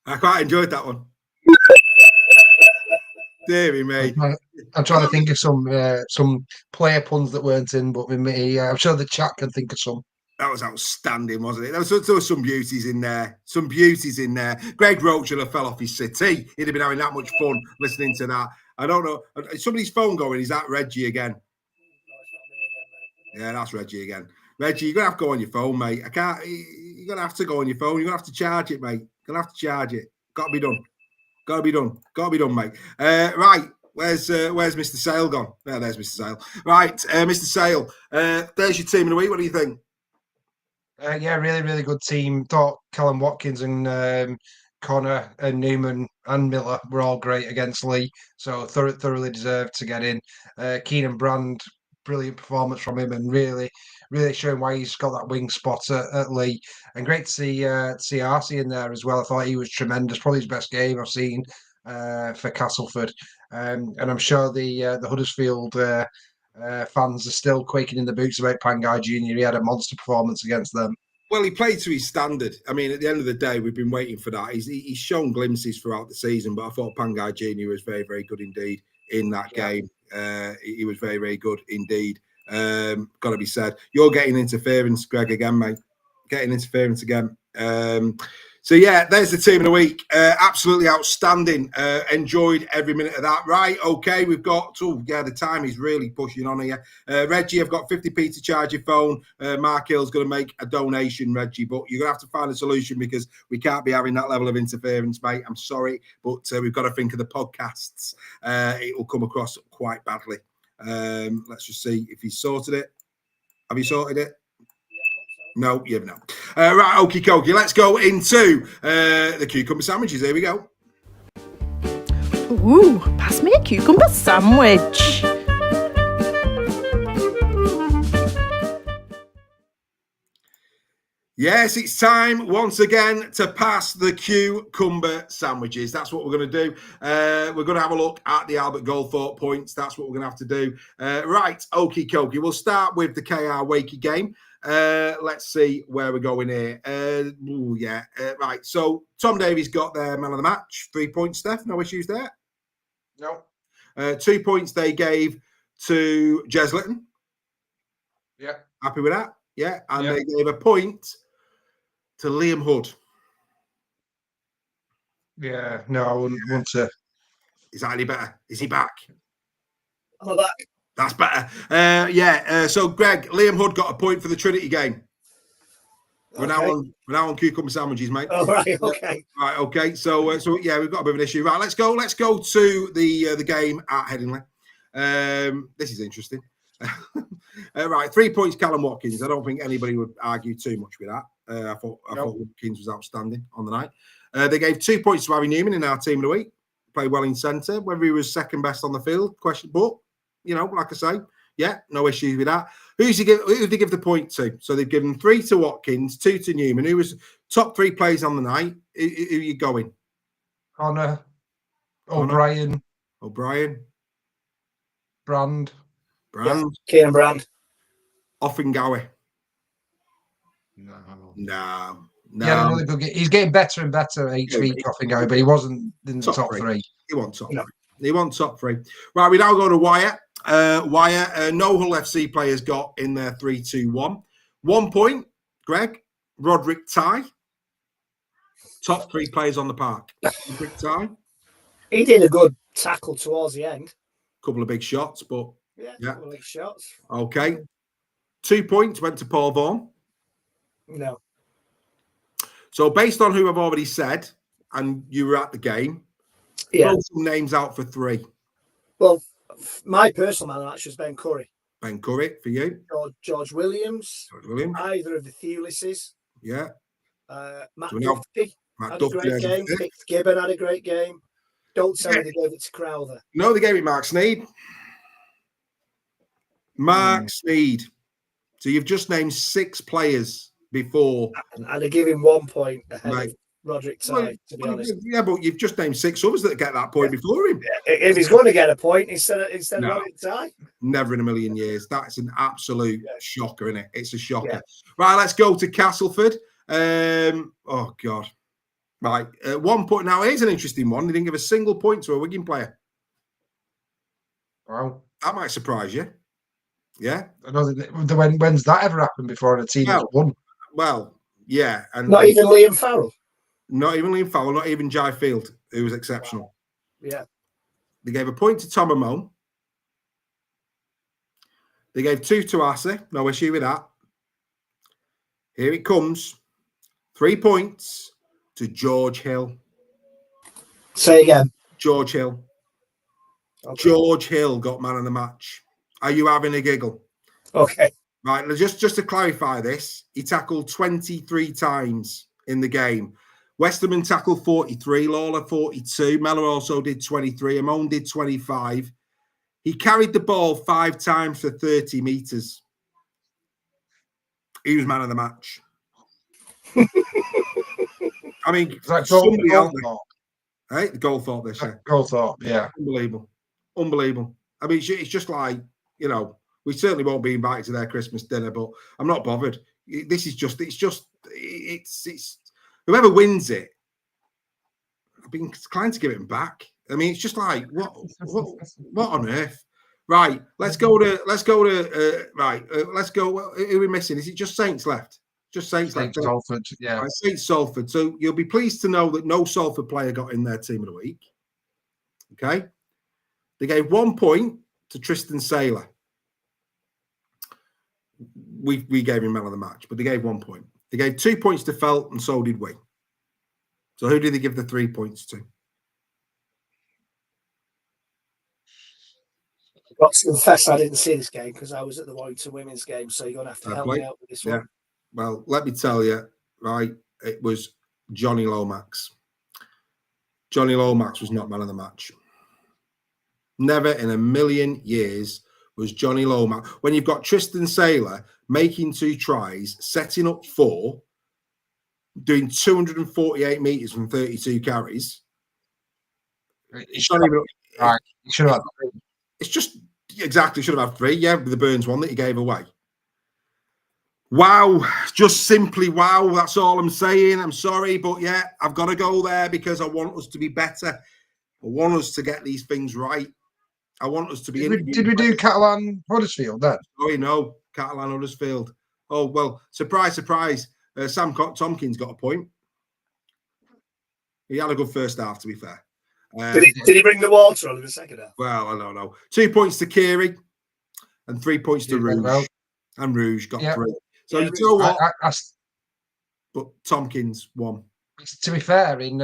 I quite enjoyed that one. Deary me. I'm trying to think of some player puns that weren't in, but with me, I'm sure the chat can think of some. That was outstanding, wasn't it? There was some beauties in there. Some beauties in there. Greg Roach should have fell off his settee. He'd have been having that much fun listening to that. I don't know. Is somebody's phone going? Is that Reggie again? No, it's not me again, mate. Yeah, that's Reggie again. Reggie, you're going to have to go on your phone, mate. You're going to have to go on your phone. You're going to have to charge it, mate. You're going to have to charge it. Got to be done. Got to be done. Got to be done, mate. Right. Where's Mr. Sale gone? There's Mr. Sale. Right, Mr. Sale. There's your team of the week. What do you think? Yeah, really, really good team. Thought Callum Watkins and Connor and Newman and Miller were all great against Lee, so thoroughly deserved to get in. Keenan Brand, brilliant performance from him, and really showing why he's got that wing spot at Lee. And great to see Arcee in there as well. I thought he was tremendous, probably his best game I've seen for Castleford. And I'm sure the Huddersfield fans are still quaking in the boots about Pangai Jr. He had a monster performance against them. Well, he played to his standard. I mean, at the end of the day, we've been waiting for that. He's shown glimpses throughout the season, but I thought Pangai Jr. was very, very good indeed in that game. He was very, very good indeed. Got to be said. You're getting interference, Greg, again, mate. Getting interference again. So, yeah, there's the team of the week. Absolutely outstanding. Enjoyed every minute of that. Right, okay, we've got... Oh, yeah, the time is really pushing on here. Reggie, I've got 50p to charge your phone. Mark Hill's going to make a donation, Reggie, but you're going to have to find a solution because we can't be having that level of interference, mate. I'm sorry, but we've got to think of the podcasts. It will come across quite badly. Let's just see if he's sorted it. Have you sorted it? No, you've not. Right, okie dokie. Let's go into the cucumber sandwiches. Here we go. Ooh, pass me a cucumber sandwich. Yes, it's time once again to pass the cucumber sandwiches. That's what we're going to do. We're going to have a look at the Albert Goldthorpe points. That's what we're going to have to do. Right, okie dokie. We'll start with the KR Wakey game. Let's see where we're going here. Right. So Tom Davies got their man of the match. 3 points, Steph. No issues there. No. 2 points they gave to Jez Litton. Yeah. Happy with that? Yeah. And they gave a point to Liam Hood. Yeah. No, I wouldn't want to. Is that any better? Is he back? I'm back. That's better. So, Greg, Liam Hood got a point for the Trinity game. We're now on cucumber sandwiches, mate. Oh, right, okay. Right, okay. So yeah, we've got a bit of an issue. Right, let's go to the game at Headingley. This is interesting. Right, 3 points, Callum Watkins. I don't think anybody would argue too much with that. I thought Watkins was outstanding on the night. They gave 2 points to Harry Newman in our team of the week. Played well in centre. Whether he was second best on the field, question. But like I say, yeah, no issues with that. Who did they give the point to? So they've given 3 to Watkins, 2 to Newman. Who was top 3 players on the night? Who are you going? Connor, O'Brien, Brand. Yeah, Kieran Brand. Offengowie. No. Yeah, really good. He's getting better and better each week, Offengowie, but he wasn't in the top 3. He wasn't top 3. He wasn't top 3. Right, we now go to Wire. No Hull FC players got in their 3-2-1. 1 point, Greg. Roderick Ty. Top 3 players on the park. Roderick Ty. He did a good tackle towards the end. Couple of big shots, but yeah. Couple of big shots. Okay. 2 points went to Paul Vaughan. No. So based on who I've already said, and you were at the game, throw some names out for 3. Well, my personal man actually is Ben Curry. Ben Curry for you. George Williams. Either of the Thewlisses. Yeah. Matt Duffy had a great game. Gibbon had a great game. Don't tell me they gave it to Crowther. No, they gave it Mark Sneed. Sneed. So you've just named 6 players before. And they give him 1 point ahead of Roderick Ty, to be honest. Yeah, but you've just named 6 others that get that point before him. If he's going to get a point instead of Roderick Ty. Never in a million years. That's an absolute shocker, isn't it? It's a shocker. Yeah. Right, let's go to Castleford. Oh, God. Right, 1 point. Now, here's an interesting one. They didn't give a single point to a Wigan player. Wow. That might surprise you. Yeah. I know when's that ever happened before a team has won? Well, yeah. And not even Liam Farrell. Not even Liam Farrell, not even Jai Field, who was exceptional. Yeah. They gave a point to Tom Amon. They gave 2 to Arce. No issue with that. Here it comes. 3 points to George Hill. Say again. George Hill. Okay. George Hill got man of the match. Are you having a giggle? Okay. Right, just to clarify this, he tackled 23 times in the game. Westerman tackled 43, Lawler 42, Mellor also did 23, Amon did 25. He carried the ball 5 times for 30 metres. He was man of the match. I mean, somebody else. Hey, the Goldthorpe this year. Goldthorpe, yeah. Unbelievable. I mean, it's just like, we certainly won't be invited to their Christmas dinner, but I'm not bothered. This is just, it's whoever wins it, I've been inclined to give it back. I mean, it's just like, what on earth? Right, let's go. Who are we missing? Is it just Saints left? Just Saints left. Salford, yeah. Right, Saints Salford. So you'll be pleased to know that no Salford player got in their team of the week. Okay. They gave 1 point to Tristan Saylor. We gave him man of the match, but they gave 1 point. They gave 2 points to Felt, and so did we. So who did they give the 3 points to? I've got to confess, I didn't see this game because I was at the Warrington women's game, so you're going to have to help me out with this one. Well, let me tell you, right, it was Johnny Lomax. Johnny Lomax was not man of the match. Never in a million years was Johnny Lomax. When you've got Tristan Saylor making 2 tries, setting up 4, doing 248 metres from 32 carries. Should have had 3. It's just exactly should have had 3. Yeah, with the Burns one that he gave away. Wow, just simply wow. That's all I'm saying. I'm sorry, but yeah, I've got to go there because I want us to be better. I want us to get these things right. I want us to be. Did we do Catalan Huddersfield then? Oh, no, Catalan Huddersfield. Oh well, surprise, surprise. Sam Tompkins got a point. He had a good first half, to be fair. Did he bring the water on in the second half? Well, I don't know. 2 points to Kiri and 3 points to Rouge. And Rouge got 3. So you know what? but Tompkins won. To be fair, in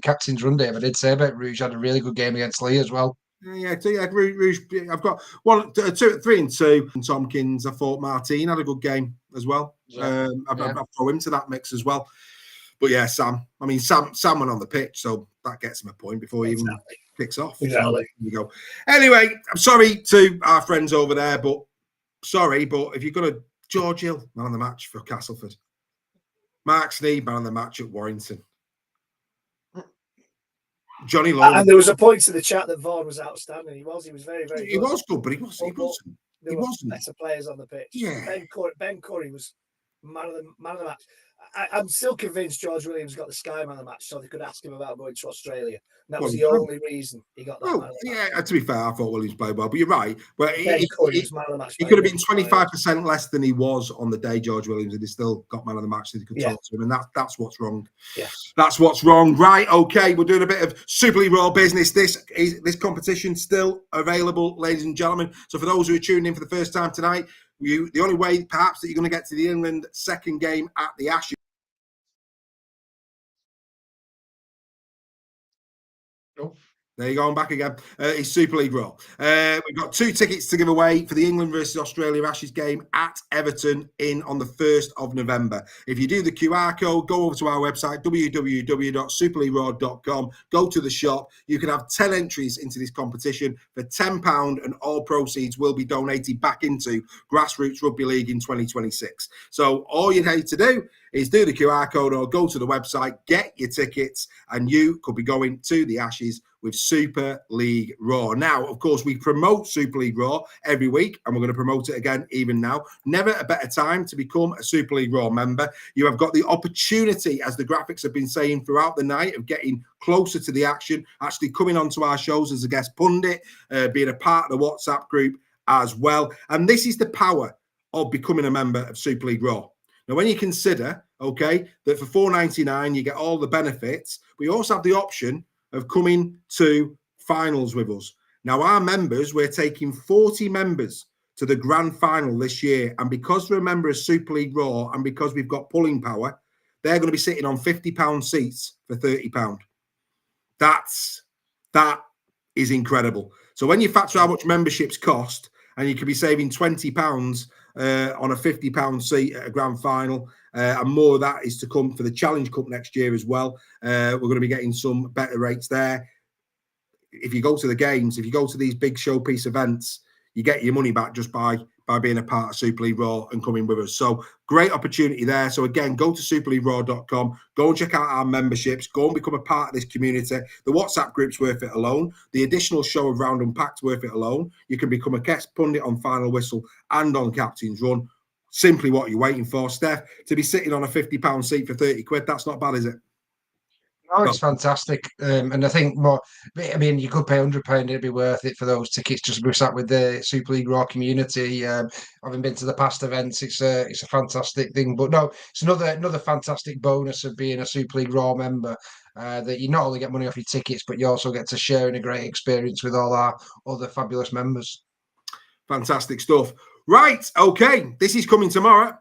Captain's Run Day, I did say about Rouge had a really good game against Lee as well. Yeah, Rouge. I've got 1, 2, 3 and 2. And Tompkins, I thought Martin had a good game as well. Yeah. I'll throw him to that mix as well. But yeah, Sam went on the pitch, so that gets him a point before he even kicks off. Exactly. So, there you go. Anyway, I'm sorry to our friends over there, but if you're going to, George Hill, man of the match for Castleford. Mark Sneed, man of the match at Warrington. Johnny Lowe. And there was a point to the chat that Vaughan was outstanding. He was very, very good. He was good, but he wasn't. There were better players on the pitch. Yeah. Ben Curry was man of the match. I'm still convinced George Williams got the Sky man of the match so they could ask him about going to Australia. And that was the only reason he got that man of the match. Yeah, to be fair, I thought Williams played well, but you're right. But Ben Curry was man of the match. He could have been 25% less than he was on the day, George Williams, and he still got man of the match so they could talk to him. And that's what's wrong. Yeah. That's what's wrong. Right, okay, we're doing a bit of Super League Raw business. This competition still available, ladies and gentlemen. So for those who are tuning in for the first time tonight, the only way perhaps that you're going to get to the England second game at the Ashes. There you go, I'm back again. It's Super League Raw. We've got 2 tickets to give away for the England versus Australia Ashes game at Everton on the 1st of November. If you do the QR code, go over to our website, www.superleagueraw.com, go to the shop. You can have 10 entries into this competition for £10, and all proceeds will be donated back into Grassroots Rugby League in 2026. So all you need to do is do the QR code or go to the website, get your tickets, and you could be going to the Ashes with Super League Raw. Now, of course, we promote Super League Raw every week, and we're going to promote it again even now. Never a better time to become a Super League Raw member. You have got the opportunity, as the graphics have been saying throughout the night, of getting closer to the action, actually coming onto our shows as a guest pundit, being a part of the WhatsApp group as well. And this is the power of becoming a member of Super League Raw. Now, when you consider, okay, that for $4.99 you get all the benefits, we also have the option of coming to finals with us. Now, our members, we're taking 40 members to the grand final this year. And because they're a member of Super League Raw and because we've got pulling power, they're going to be sitting on £50 seats for £30. That is incredible. So when you factor how much memberships cost, and you could be saving £20 on a £50 seat at a grand final, and more of that is to come for the Challenge Cup next year as well. We're going to be getting some better rates there. If you go to the games, if you go to these big showpiece events, you get your money back just by being a part of Super League Raw and coming with us. So great opportunity there. So again, go to superleagueraw.com, go and check out our memberships, go and become a part of this community. The WhatsApp group's worth it alone. The additional show of Round Unpacked's worth it alone. You can become a guest pundit on Final Whistle and on Captain's Run. Simply what you're waiting for. Steph, to be sitting on a £50 seat for 30 quid, that's not bad, is it? No, it's fantastic. And I think you could pay £100, it'd be worth it for those tickets just to be sat with the Super League Raw community. Having been to the past events, it's a fantastic thing. But no, it's another fantastic bonus of being a Super League Raw member, that you not only get money off your tickets, but you also get to share in a great experience with all our other fabulous members. Fantastic stuff. Right, okay, this is coming tomorrow.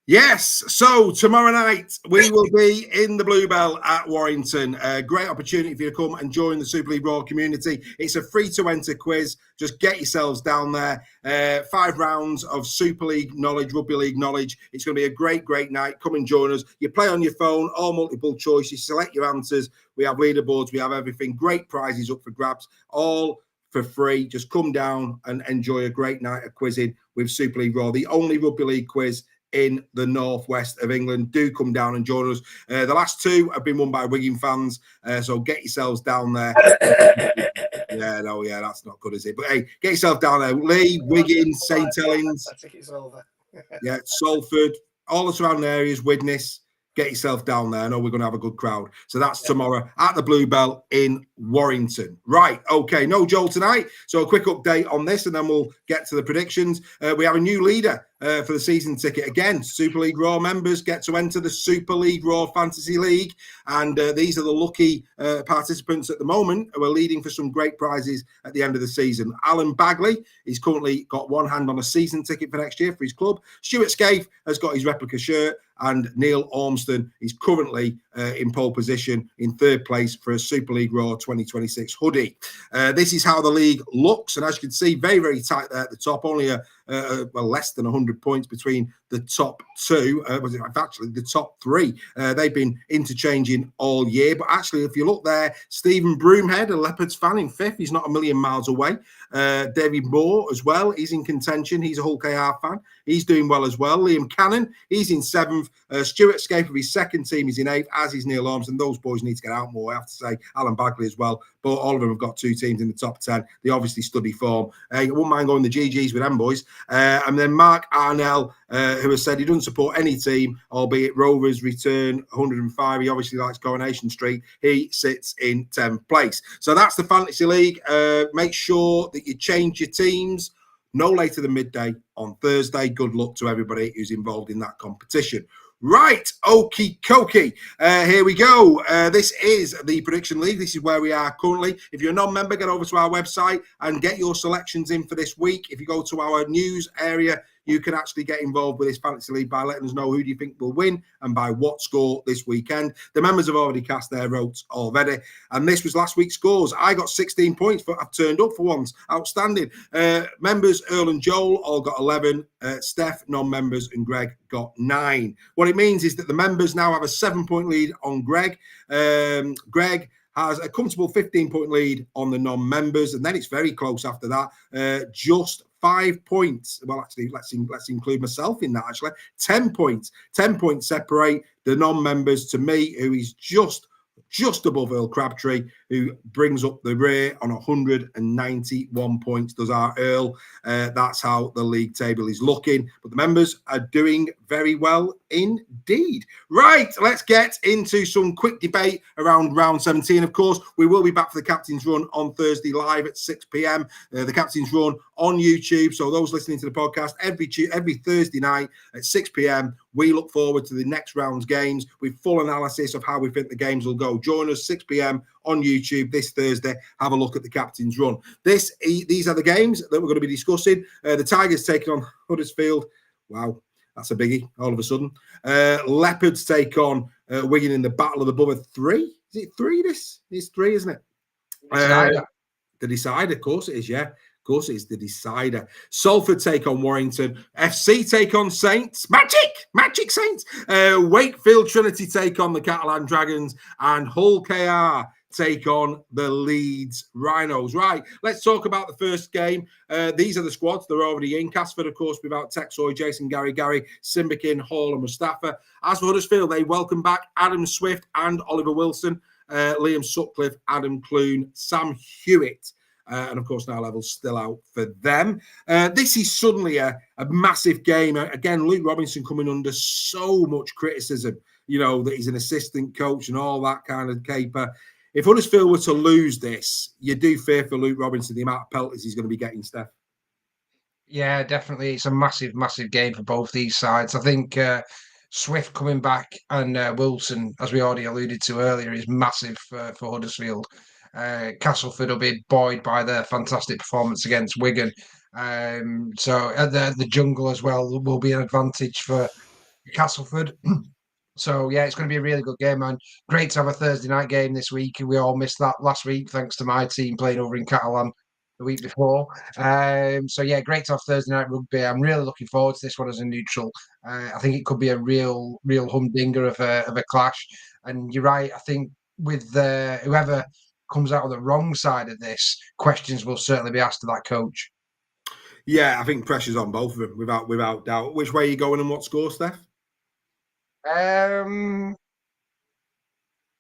Yes, so tomorrow night we will be in the Bluebell at Warrington. A great opportunity for you to come and join the Super League Raw community. It's a free-to-enter quiz. Just get yourselves down there. 5 rounds of Super League knowledge, Rugby League knowledge. It's going to be a great, great night. Come and join us. You play on your phone, all multiple choice. You select your answers. We have leaderboards. We have everything. Great prizes up for grabs, all for free. Just come down and enjoy a great night of quizzing with Super League Raw, the only Rugby League quiz in the northwest of England. Do come down and join us. The last 2 have been won by Wigan fans, so get yourselves down there. That's not good, is it? But hey, get yourself down there. Lee, Wigan, St Helens. I think it's over. Salford, all the surrounding areas, Widnes. Get yourself down there. I know we're going to have a good crowd. So that's tomorrow at the Bluebell in Warrington. Right. Okay. No Joel tonight. So a quick update on this, and then we'll get to the predictions. We have a new leader for the season ticket. Again, Super League Raw members get to enter the Super League Raw Fantasy League. And these are the lucky participants at the moment who are leading for some great prizes at the end of the season. Alan Bagley, he's currently got one hand on a season ticket for next year for his club. Stuart Scaife has got his replica shirt. And Neil Ormston is currently in pole position in 3rd place for a Super League Raw 2026 hoodie. This is how the league looks. And as you can see, very, very tight there at the top. Only less than 100 points between the top 2. Actually, the top 3. They've been interchanging all year. But actually, if you look there, Stephen Broomhead, a Leopards fan, in 5th. He's not a million miles away. David Moore as well. He's in contention. He's a Hull KR fan. He's doing well as well. Liam Cannon, he's in 7th. Stuart Scaife of his second team is in 8th, as is Neil Ormston. Those boys need to get out more, I have to say. Alan Bagley as well. But all of them have got 2 teams in the top 10. They obviously study form. I wouldn't mind going the GGs with them boys. And then Mark Arnell, who has said he doesn't support any team, albeit Rovers return 105. He obviously likes Coronation Street. He sits in 10th place. So that's the Fantasy League. Make sure that you change your teams no later than midday on Thursday. Good luck to everybody who's involved in that competition. Right, okie dokie. Here we go. This is the Prediction League. This is where we are currently. If you're a non-member, get over to our website and get your selections in for this week. If you go to our news area, you can actually get involved with this Fantasy League by letting us know who do you think will win and by what score this weekend. The members have already cast their votes already. And this was last week's scores. I got 16 points, but I've turned up for once. Outstanding. Members, Earl and Joel, all got 11. Steph, non-members, and Greg got 9. What it means is that the members now have a 7-point lead on Greg. Greg has a comfortable 15-point lead on the non-members, and then it's very close after that. Just 5 points. Well, actually, let's include myself in that, actually. 10 points. 10 points separate the non-members to me, who is just above Earl Crabtree, who brings up the rear on 191 points, does our Earl. That's how the league table is looking. But the members are doing very well indeed. Right, let's get into some quick debate around round 17. Of course, we will be back for the Captain's Run on Thursday live at 6 p.m. The Captain's Run on YouTube. So those listening to the podcast, every Thursday night at 6 p.m, we look forward to the next round's games with full analysis of how we think the games will go. Join us 6 p.m. on YouTube this Thursday. Have a look at the Captain's Run. These are the games that we're going to be discussing. The Tigers taking on Huddersfield. Wow, that's a biggie all of a sudden. Leopards take on Wigan in the Battle of the Bubba 3. Is it 3 this? It's 3, isn't it? The Decider, of course it is, yeah. Of course, it is the Decider. Salford take on Warrington. FC take on Saints. Magic Saints. Wakefield Trinity take on the Catalan Dragons. And Hull KR take on the Leeds Rhinos. Right, let's talk about the first game. These are the squads. They're already in. Casford, of course, without Texoy, Jason Gary, Simbikin, Hall and Mustafa. As for Huddersfield, they welcome back Adam Swift and Oliver Wilson, Liam Sutcliffe, Adam Clune, Sam Hewitt. And, of course, now Level's still out for them. This is suddenly a massive game. Again, Luke Robinson coming under so much criticism, you know, that he's an assistant coach and all that kind of caper. If Huddersfield were to lose this, you do fear for Luke Robinson, the amount of penalties he's going to be getting, Steph. Yeah, definitely. It's a massive, massive game for both these sides. I think Swift coming back and Wilson, as we already alluded to earlier, is massive for Huddersfield. Castleford will be buoyed by their fantastic performance against Wigan. So the jungle as well will be an advantage for Castleford. So yeah, it's going to be a really good game, man. Great to have a Thursday night game this week. We all missed that last week thanks to my team playing over in Catalan the week before. So yeah, great to have Thursday night rugby. I'm really looking forward to this one as a neutral. I think it could be a real humdinger of a clash. And you're right. I think with whoever comes out on the wrong side of this, questions will certainly be asked to that coach. Yeah, I think pressure's on both of them without doubt. Which way are you going and what score, Steph? I'm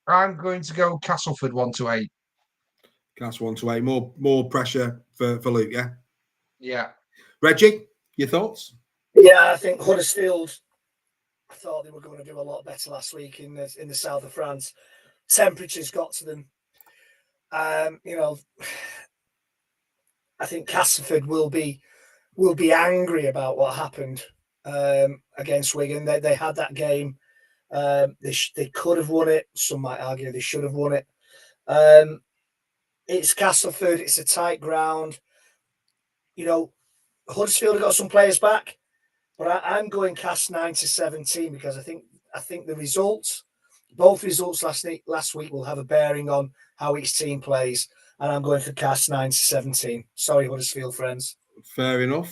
going to go Castleford 1-8. Cast 1-8. More pressure for Luke, yeah? Yeah. Reggie, your thoughts? Yeah, I think Huddersfield, I thought they were going to do a lot better last week in the south of France. Temperatures got to them. I think Castleford will be angry about what happened against Wigan. They had that game. They could have won it. Some might argue they should have won it. It's Castleford. It's a tight ground. Huddersfield have got some players back, but I'm going Cast 9-17 because I think the results, both results last week, will have a bearing on how each team plays, and I'm going for Cast 9-17. Sorry, Huddersfield friends. Fair enough.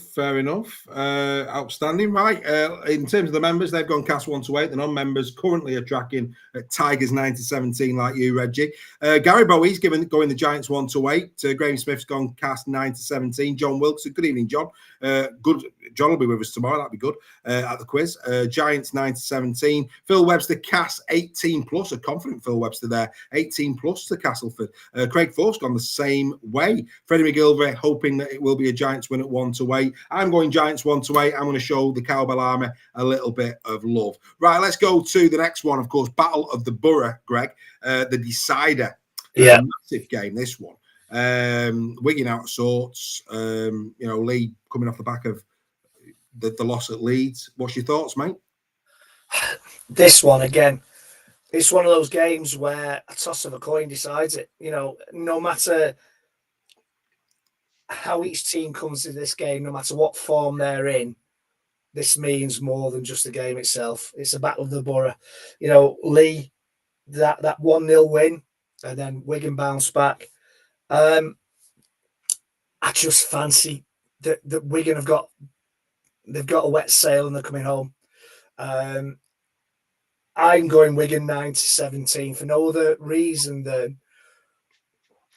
Outstanding. Right. In terms of the members, they've gone Cast 1-8. The non-members currently are tracking at Tigers 9-17, like you, Reggie. Gary Bowie's going the Giants 1-8. Graham Smith's gone Cast 9-17. John Wilkes, good evening, John. Good. John will be with us tomorrow. That'd be good at the quiz. Giants 9-17. Phil Webster Cast 18+. A confident Phil Webster there. 18+ to Castleford. Craig Force gone the same way. Freddie McGilvray hoping that it will be a Giants win at 1-8. I'm going Giants 1-8. I'm going to show the Cowbell Army a little bit of love. Right, let's go to the next one. Of course, Battle of the Borough, Greg. The decider. Yeah. Massive game, this one. Wigan out of sorts. Lee coming off the back of the loss at Leeds. What's your thoughts, mate? This one, again, it's one of those games where a toss of a coin decides it. No matter how each team comes to this game, no matter what form they're in, this means more than just the game itself. It's a battle of the borough. Lee, that 1-0 win, and then Wigan bounce back. I just fancy that Wigan they've got a wet sail and they're coming home. I'm going Wigan 9-17 for no other reason than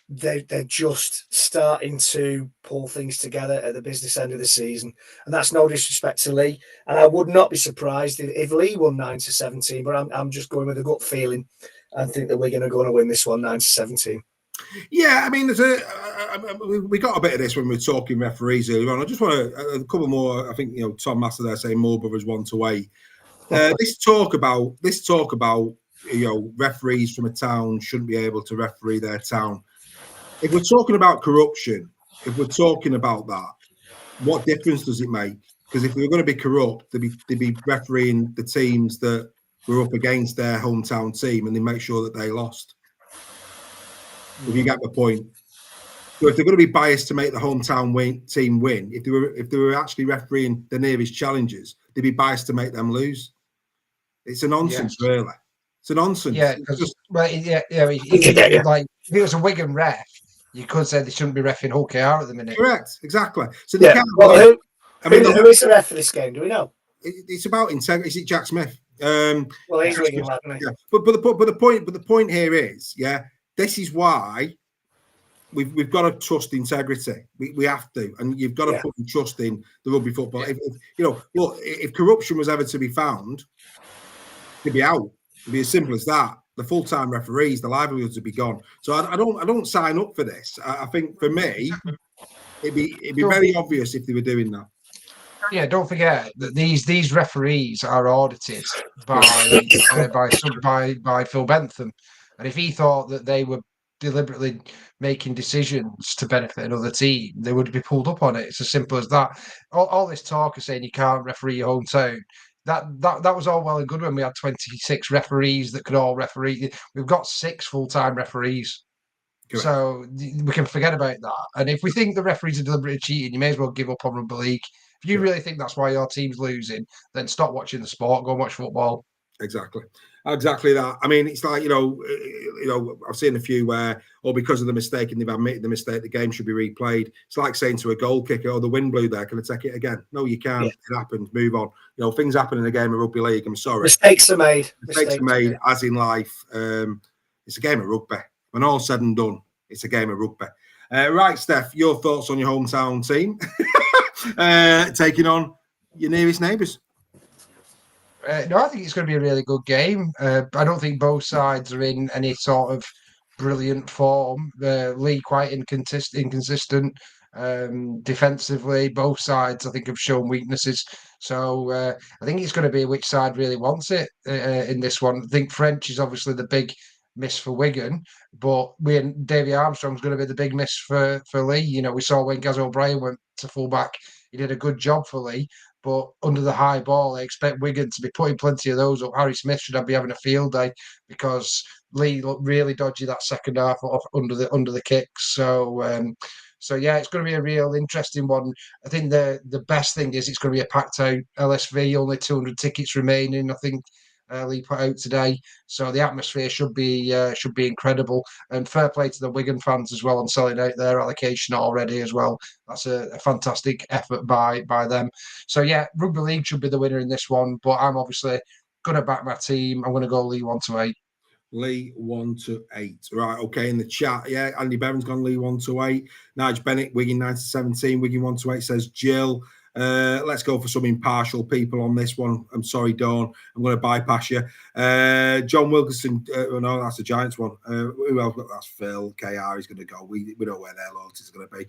they're just starting to pull things together at the business end of the season. And that's no disrespect to Lee. And I would not be surprised if Lee won 9-17, but I'm just going with a gut feeling and think that Wigan are going to win this one 9-17. Yeah, I mean, we got a bit of this when we were talking referees earlier on. I just want a couple more. I think Tom Master there saying more brothers 1-8. This talk about referees from a town shouldn't be able to referee their town. If we're talking about corruption, if we're talking about that, what difference does it make? Because if they were going to be corrupt, they'd be refereeing the teams that were up against their hometown team, and they make sure that they lost. If you get the point. So if they're going to be biased to make the hometown team win, if they were actually refereeing the nearest challengers, they'd be biased to make them lose. It's a nonsense, really. It's a nonsense. Yeah, like if it was a Wigan ref, you could say they shouldn't be reffing OKR at the minute. Correct, exactly. So they can't. Well, who is the ref for this game? Do we know? It's about integrity. Is it Jack Smith? Well, he's Wigan, isn't he? Yeah. But the point here is, this is why we've got to trust integrity. We have to, and you've got to put your trust in the rugby football. Yeah. If corruption was ever to be found, it'd be out. It'd be as simple as that. The full-time referees, the livelihoods would be gone. So I don't sign up for this. I think for me, it'd be very obvious if they were doing that. Yeah, don't forget that these referees are audited by Phil Bentham, and if he thought that they were deliberately making decisions to benefit another team, they would be pulled up on it. It's as simple as that. All this talk of saying you can't referee your hometown. That was all well and good when we had 26 referees that could all referee. We've got 6 full-time referees. Correct. So we can forget about that. And if we think the referees are deliberately cheating, you may as well give up on rugby league If you really think that's why your team's losing, then stop watching the sport, go and watch football. Exactly that. I mean, it's like, I've seen a few where, because of the mistake and they've admitted the mistake, the game should be replayed. It's like saying to a goal kicker, "Oh, the wind blew there. Can I take it again?" No, you can't. Yeah. It happened. Move on. Things happen in a game of rugby league. I'm sorry. Mistakes are made. Mistakes are made, as in life. It's a game of rugby. When all's said and done, it's a game of rugby. Right, Steph, your thoughts on your hometown team taking on your nearest neighbours? No, I think it's going to be a really good game. I don't think both sides are in any sort of brilliant form. Lee quite inconsistent defensively. Both sides, I think, have shown weaknesses. So I think it's going to be which side really wants it in this one. I think French is obviously the big miss for Wigan, but Davy Armstrong's going to be the big miss for Lee. We saw when Gaz O'Brien went to fullback, he did a good job for Lee. But under the high ball, I expect Wigan to be putting plenty of those up. Harry Smith should be having a field day because Lee looked really dodgy that second half under the kicks. So yeah, it's going to be a real interesting one. I think the best thing is it's going to be a packed out LSV. Only 200 tickets remaining, I think. Lee put out today, so the atmosphere should be incredible. And fair play to the Wigan fans as well on selling out their allocation already as well. That's a fantastic effort by them. So yeah, Rugby League should be the winner in this one, but I'm obviously going to back my team. I'm going to go Lee 1-8. Lee 1-8. Right, okay. In the chat, yeah, Andy Bevan's gone Lee 1-8. Nigel Bennett, Wigan 9-17. Wigan 1-8 says Jill. Let's go for some impartial people on this one. I'm sorry, Dawn. I'm going to bypass you. John Wilkinson. No, that's the Giants one. Who else? That's Phil. KR is going to go. We know where their loyalty is going to be.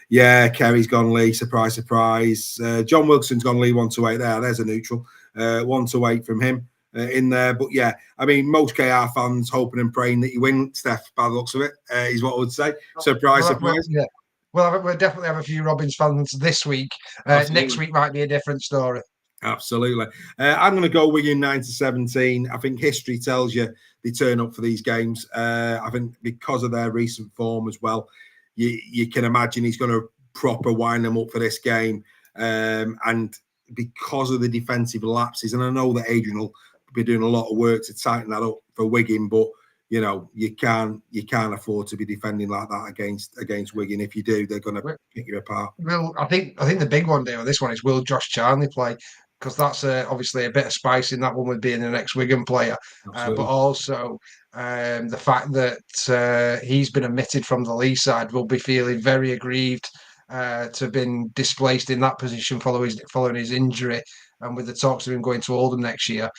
Yeah, Kerry's gone Lee. Surprise, surprise. John Wilkinson's gone Lee 1-8 there. There's a neutral. 1-8 from him in there. But yeah, I mean, most KR fans hoping and praying that you win, Steph, by the looks of it, is what I would say. Surprise, surprise. Yeah. Well, we'll definitely have a few Robins fans this week. Next week might be a different story. Absolutely. I'm going to go Wigan 9-17. I think history tells you they turn up for these games. I think because of their recent form as well, you can imagine he's going to proper wind them up for this game. And because of the defensive lapses, and I know that Adrian will be doing a lot of work to tighten that up for Wigan, but you can't afford to be defending like that against Wigan. If you do, they're going to pick you apart. Well, I think the big one there on this one is, will Josh Charnley play? Because that's obviously a bit of spice in that one with being the next Wigan player, but also the fact that he's been omitted from the Lee side will be feeling very aggrieved to have been displaced in that position following his injury. And with the talks of him going to Oldham next year,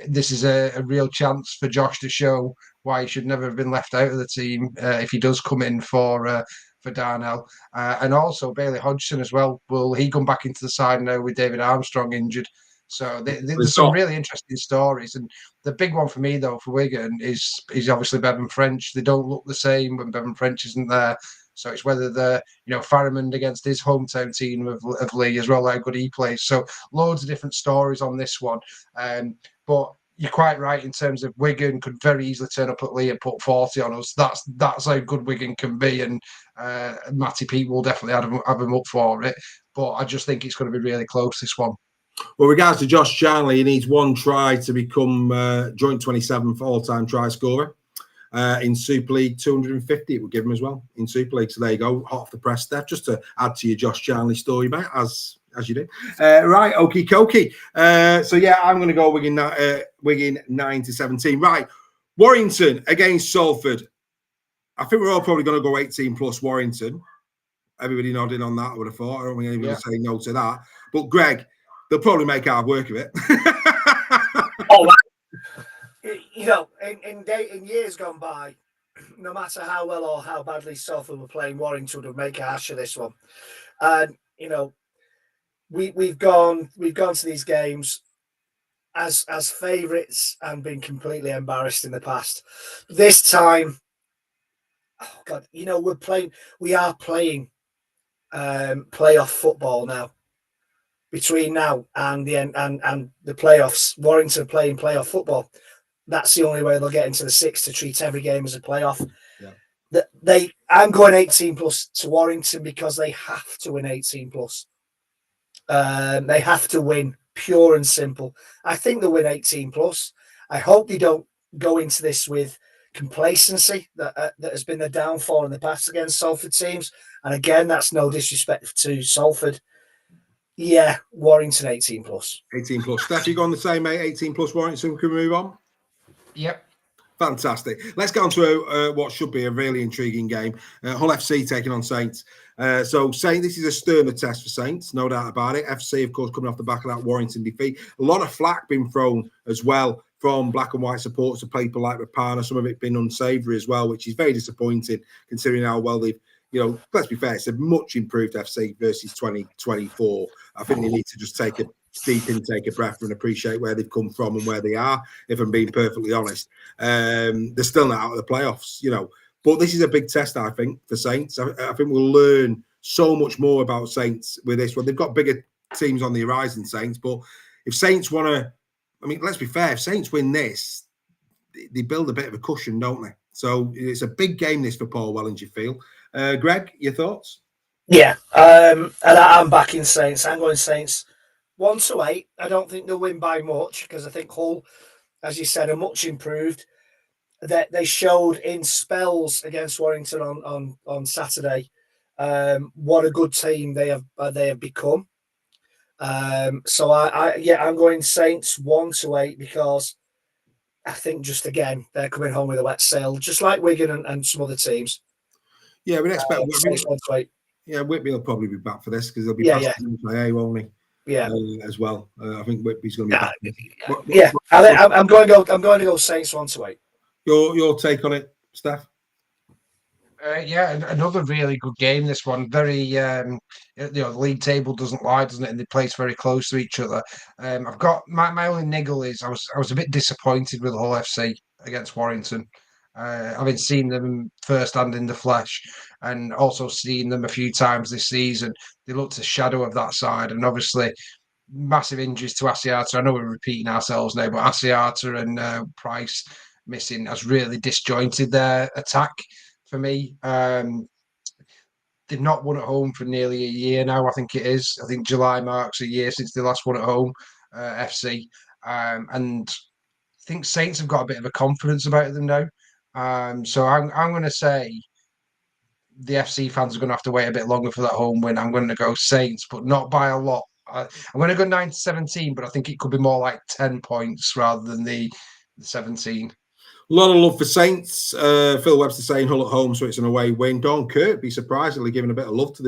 this is a real chance for Josh to show why he should never have been left out of the team if he does come in for Darnell. And also Bailey Hodgson as well. Will he come back into the side now with David Armstrong injured? So there's some really interesting stories. And the big one for me, though, for Wigan is obviously Bevan French. They don't look the same when Bevan French isn't there. So it's whether the Farrimond against his hometown team of Lee as well, how good he plays. So loads of different stories on this one. But you're quite right in terms of Wigan could very easily turn up at Lee and put 40 on us. That's how good Wigan can be, and Matty Pete will definitely have him up for it. But I just think it's going to be really close, this one. Well, regards to Josh Charnley, he needs one try to become joint 27th all-time try scorer. In Super League, 250 it would give him as well in Super League. So there you go, hot off the press, Steph, just to add to your Josh Charnley story, mate, as you do. Right, okie dokie. So yeah, I'm going to go Wigan 9-17. Right, Warrington against Salford. I think we're all probably going to go 18 plus Warrington. Everybody nodding on that, I would have thought. I don't think anybody would say no to that. But Greg, they'll probably make hard work of it. Oh, in years gone by, no matter how well or how badly Salford were playing, Warrington would make a hash of this one. And we've gone to these games as favourites and been completely embarrassed in the past. This time, oh God, we are playing playoff football now. Between now and the end and the playoffs, Warrington are playing playoff football. That's the only way they'll get into the six, to treat every game as a playoff. Yeah. I'm going 18 plus to Warrington because they have to win 18 plus. They have to win, pure and simple. I think they'll win 18 plus. I hope they don't go into this with complacency that has been the downfall in the past against Salford teams. And again, that's no disrespect to Salford. Yeah, Warrington 18 plus. 18 plus. Steph, you go on the same, mate? 18 plus Warrington. We can move on. Yep. Fantastic. Let's get on to what should be a really intriguing game. Hull FC taking on Saints. So Saints, this is a sterner test for Saints, no doubt about it. FC, of course, coming off the back of that Warrington defeat. A lot of flack being thrown as well from black and white supporters of people like Rapana, some of it been unsavoury as well, which is very disappointing considering how well they've, let's be fair, it's a much improved FC versus 2024. I think they need to just take a deep intake of breath and appreciate where they've come from and where they are, if I'm being perfectly honest. They're still not out of the playoffs, but this is a big test, I think, for Saints. I think we'll learn so much more about Saints with this one. They've got bigger teams on the horizon, Saints, but if Saints want to, let's be fair, if Saints win this, they build a bit of a cushion, don't they? So it's a big game, this, for Paul Wellens, you feel. Greg, your thoughts? Yeah, and I'm backing Saints. I'm going Saints 1-8. I don't think they'll win by much because I think Hull, as you said, are much improved. That they showed in spells against Warrington on Saturday what a good team they have become. So I'm going Saints 1-8 because I think just again they're coming home with a wet sail, just like Wigan and some other teams. Yeah, we'd expect Saints 1-8. Yeah, Whitby will probably be back for this because they'll be passing MIA, won't he? Yeah, as well. I think Whitby's going to be back. I'm going to go Saints 1-8. Your take on it, Steph? Another really good game. This one, very the league table doesn't lie, doesn't it? And they place very close to each other. I've got my only niggle is I was a bit disappointed with Hull FC against Warrington. Having seen them firsthand in the flesh, and also seen them a few times this season, they looked a shadow of that side. And obviously, massive injuries to Asiata. I know we're repeating ourselves now, but Asiata and Price missing has really disjointed their attack for me. They've not won at home for nearly a year now, I think it is. I think July marks a year since they last won at home, FC. And I think Saints have got a bit of a confidence about them now. So I'm going to say the FC fans are going to have to wait a bit longer for that home win. I'm going to go Saints, but not by a lot. I'm going to go 9-17, but I think it could be more like 10 points rather than the 17. A lot of love for Saints. Phil Webster saying Hull at home, so it's an away win. Dawn Kirkby surprisingly giving a bit of love to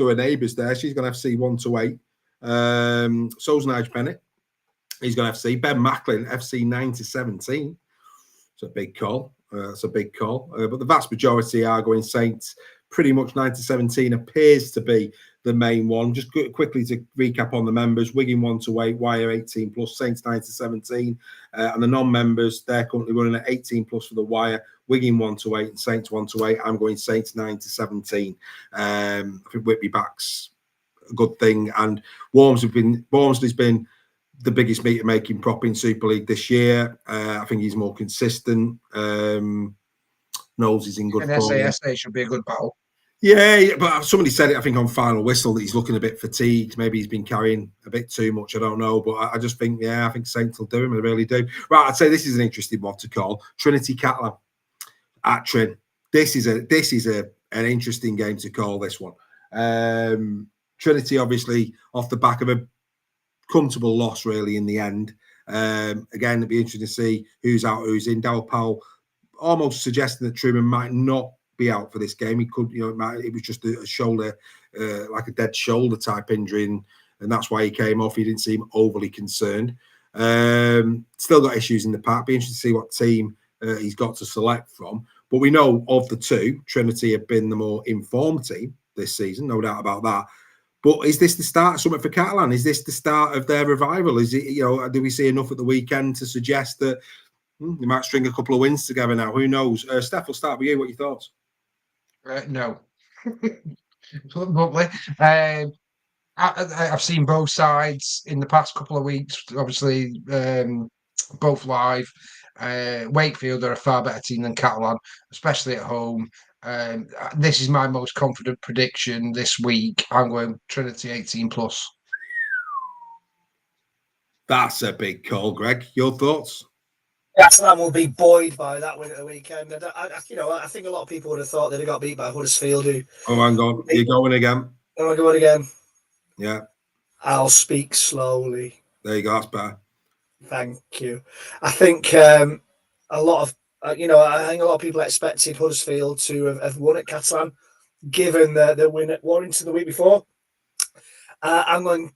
her neighbours there. She's going to FC 1-8. So's Nige Bennett. He's going to FC. Ben Macklin, FC 9-17. It's a big call. But the vast majority are going Saints. Pretty much 9-17 appears to be the main one. Just quickly to recap on the members: Wigan 1-8, Wire 18 plus, Saints 9-17, and the non-members they're currently running at 18 plus for the Wire, Wigan 1-8, and Saints 1-8. I'm going Saints 9-17. I think Whitby backs a good thing, and Wormsley's been the biggest meter making prop in Super League this year. I think he's more consistent. Knowles is in good form. SA should be a good battle. Yeah, but somebody said it, I think, on Final Whistle that he's looking a bit fatigued. Maybe he's been carrying a bit too much. I don't know. But I just think, I think Saints will do him. I really do. Right, I'd say this is an interesting one to call. Trinity Catalan at Trin. This is an interesting game to call, this one. Trinity, obviously, off the back of a comfortable loss, really, in the end. Again, it'd be interesting to see who's out, who's in. Darryl Powell almost suggesting that Truman might not be out for this game. He could, it was just a shoulder, like a dead shoulder type injury, and that's why he came off. He didn't seem overly concerned. Still got issues in the pack. Be interesting to see what team he's got to select from. But we know of the two, Trinity have been the more informed team this season, no doubt about that. But is this the start of something for Catalan? Is this the start of their revival? Is it, do we see enough at the weekend to suggest that they might string a couple of wins together now? Who knows? Steph, we'll start with you. What are your thoughts? No. Lovely. I've seen both sides in the past couple of weeks. Obviously, both live. Wakefield are a far better team than Catalan, especially at home. This is my most confident prediction this week. I'm going Trinity 18 plus. That's a big call, Greg. Your thoughts? Catalan will be buoyed by that win at the weekend. I think a lot of people would have thought they'd have got beat by Huddersfield. Oh, hang on. You're going again. Am I going again? Yeah. I'll speak slowly. There you go. That's better. Thank you. I think a lot of I think a lot of people expected Huddersfield to have won at Catalan, given the win at Warrington the week before. I'm going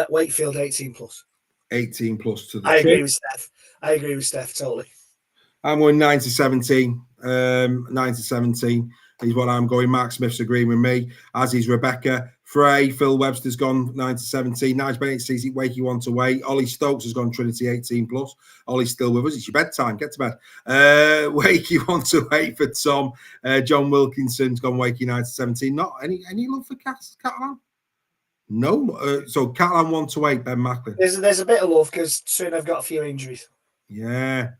Wakefield 18 plus. 18 plus to the. I agree with Steph totally. I'm going 9-17. 9-17 is what I'm going. Mark Smith's agreeing with me, as is Rebecca. Frey, Phil Webster's gone 9-17. Nice Bennett sees it. Wakey 1 to wait. Ollie Stokes has gone Trinity 18 plus. Ollie's still with us. It's your bedtime. Get to bed. Wakey 1 to wait for Tom. John Wilkinson's gone Wakey 9-17. Not any love for Catalan? No. So Catalan 1 to 8. Ben Macklin. There's a bit of love because soon I've got a few injuries. Yeah.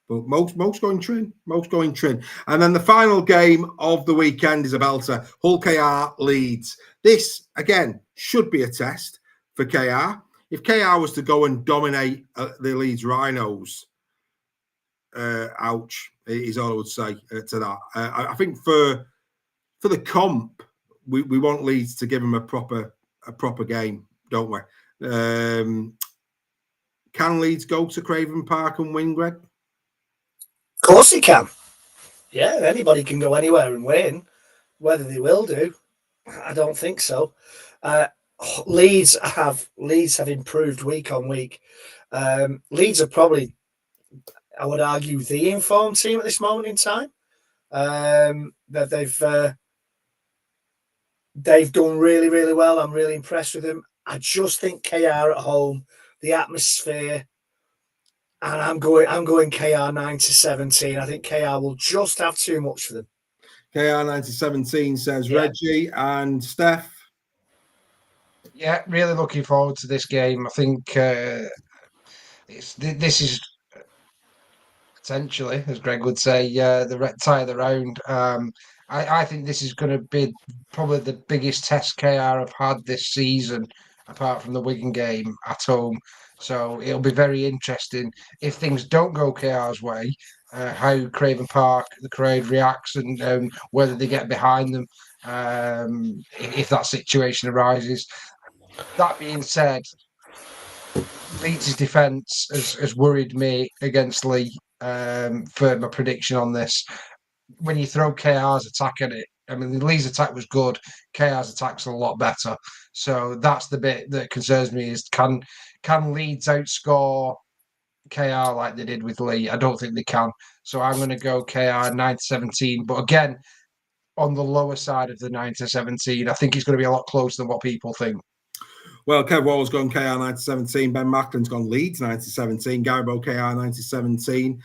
But most going Trin. Most going Trin. And then the final game of the weekend is a belter. Hull KR Leeds. This, again, should be a test for KR. If KR was to go and dominate the Leeds Rhinos, ouch, is all I would say to that. I think for the comp, we want Leeds to give them a proper game, don't we? Can Leeds go to Craven Park and win, Greg? Of course he can. Yeah, anybody can go anywhere and win. Whether they will do, I don't think so. Leeds have improved week on week. Leeds are probably, I would argue, the informed team at this moment in time. They've done really, really well. I'm really impressed with them. I just think KR at home, the atmosphere. And I'm going KR 9-17. I think KR will just have too much for them. KR 9-17 says Reggie and Steph. Yeah, really looking forward to this game. I think this is potentially, as Greg would say, the tie of the round. I think this is going to be probably the biggest test KR have had this season, apart from the Wigan game at home. So it'll be very interesting if things don't go KR's way, how Craven Park, the crowd reacts, and whether they get behind them if that situation arises. That being said, Leeds' defence has worried me against Lee for my prediction on this. When you throw KR's attack at it, I mean, the Leeds attack was good. KR's attack's a lot better. So that's the bit that concerns me is can Leeds outscore KR like they did with Lee? I don't think they can. So I'm going to go KR 9-17. But again, on the lower side of the 9-17, I think it's going to be a lot closer than what people think. Well, Kev Wall's gone KR 9-17. Ben Macklin's gone Leeds 9-17. Garibo KR 9-17.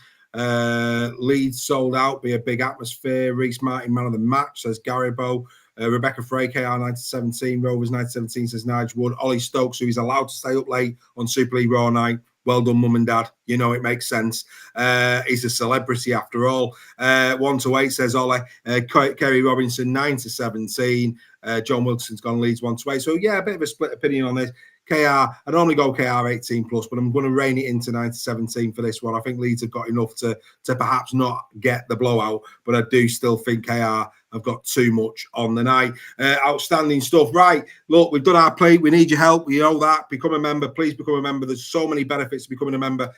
Leeds sold out, be a big atmosphere. Reece Martin, man of the match, says Garibo. Rebecca Frey, KR 9-17. Rovers 9-17, says Nigel Wood. Ollie Stokes, who is allowed to stay up late on Super League Raw night. Well done, Mum and Dad. You know it makes sense. He's a celebrity after all. 1-8, says Ollie. Kerry Robinson, 9-17. John Wilson's gone Leeds 1-8. So, yeah, a bit of a split opinion on this. KR, I normally go KR 18 plus, but I'm going to rein it into 9-17 for this one. I think Leeds have got enough to perhaps not get the blowout, but I do still think KR have got too much on the night. Outstanding stuff. Right, look, we've done our plate. We need your help. You know that. Become a member. Please become a member. There's so many benefits to becoming a member.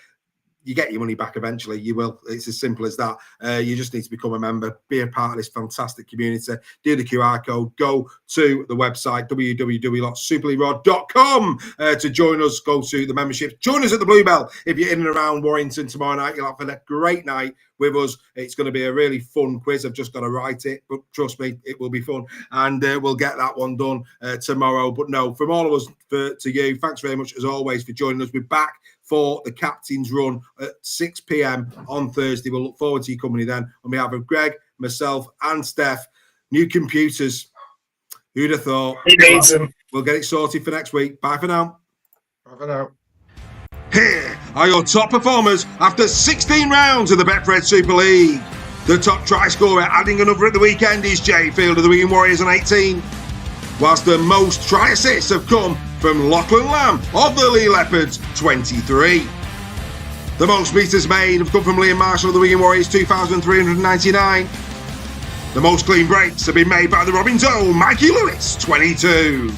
You get your money back eventually. You will. It's as simple as that. You just need to become a member, be a part of this fantastic community. Do the QR code. Go to the website, www.superleagueraw.com to join us. Go to the membership. Join us at the Bluebell. If you're in and around Warrington tomorrow night, you'll have a great night with us. It's going to be a really fun quiz. I've just got to write it, but trust me, it will be fun. And we'll get that one done tomorrow. But no, from all of us to you, thanks very much as always for joining us. We're back for the captain's run at 6 p.m. on Thursday. We'll look forward to your company then. On behalf of Greg, myself, and Steph, new computers. Who'd have thought? He needs them. We'll get it sorted for next week. Bye for now. Bye for now. Here are your top performers after 16 rounds of the Betfred Super League. The top try scorer adding another at the weekend is Jay Field of the Wigan Warriors on 18. Whilst the most try assists have come from Lachlan Lamb of the Lee Leopards, 23. The most meters made have come from Liam Marshall of the Wigan Warriors, 2,399. The most clean breaks have been made by the Robins' own Mikey Lewis, 22.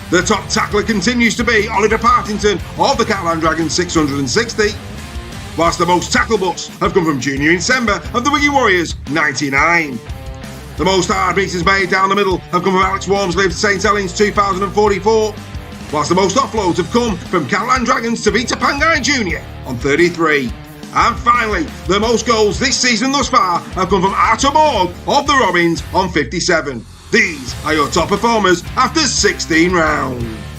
The top tackler continues to be Oliver Partington of the Catalan Dragons, 660. Whilst the most tackle busts have come from Junior Insemba of the Wigan Warriors, 99. The most hard meters made down the middle have come from Alex Wormsley of St Helens, 2,044. Whilst the most offloads have come from Catalan Dragons to Vita Pangai Jr. on 33. And finally, the most goals this season thus far have come from Artur Morg of the Robins on 57. These are your top performers after 16 rounds.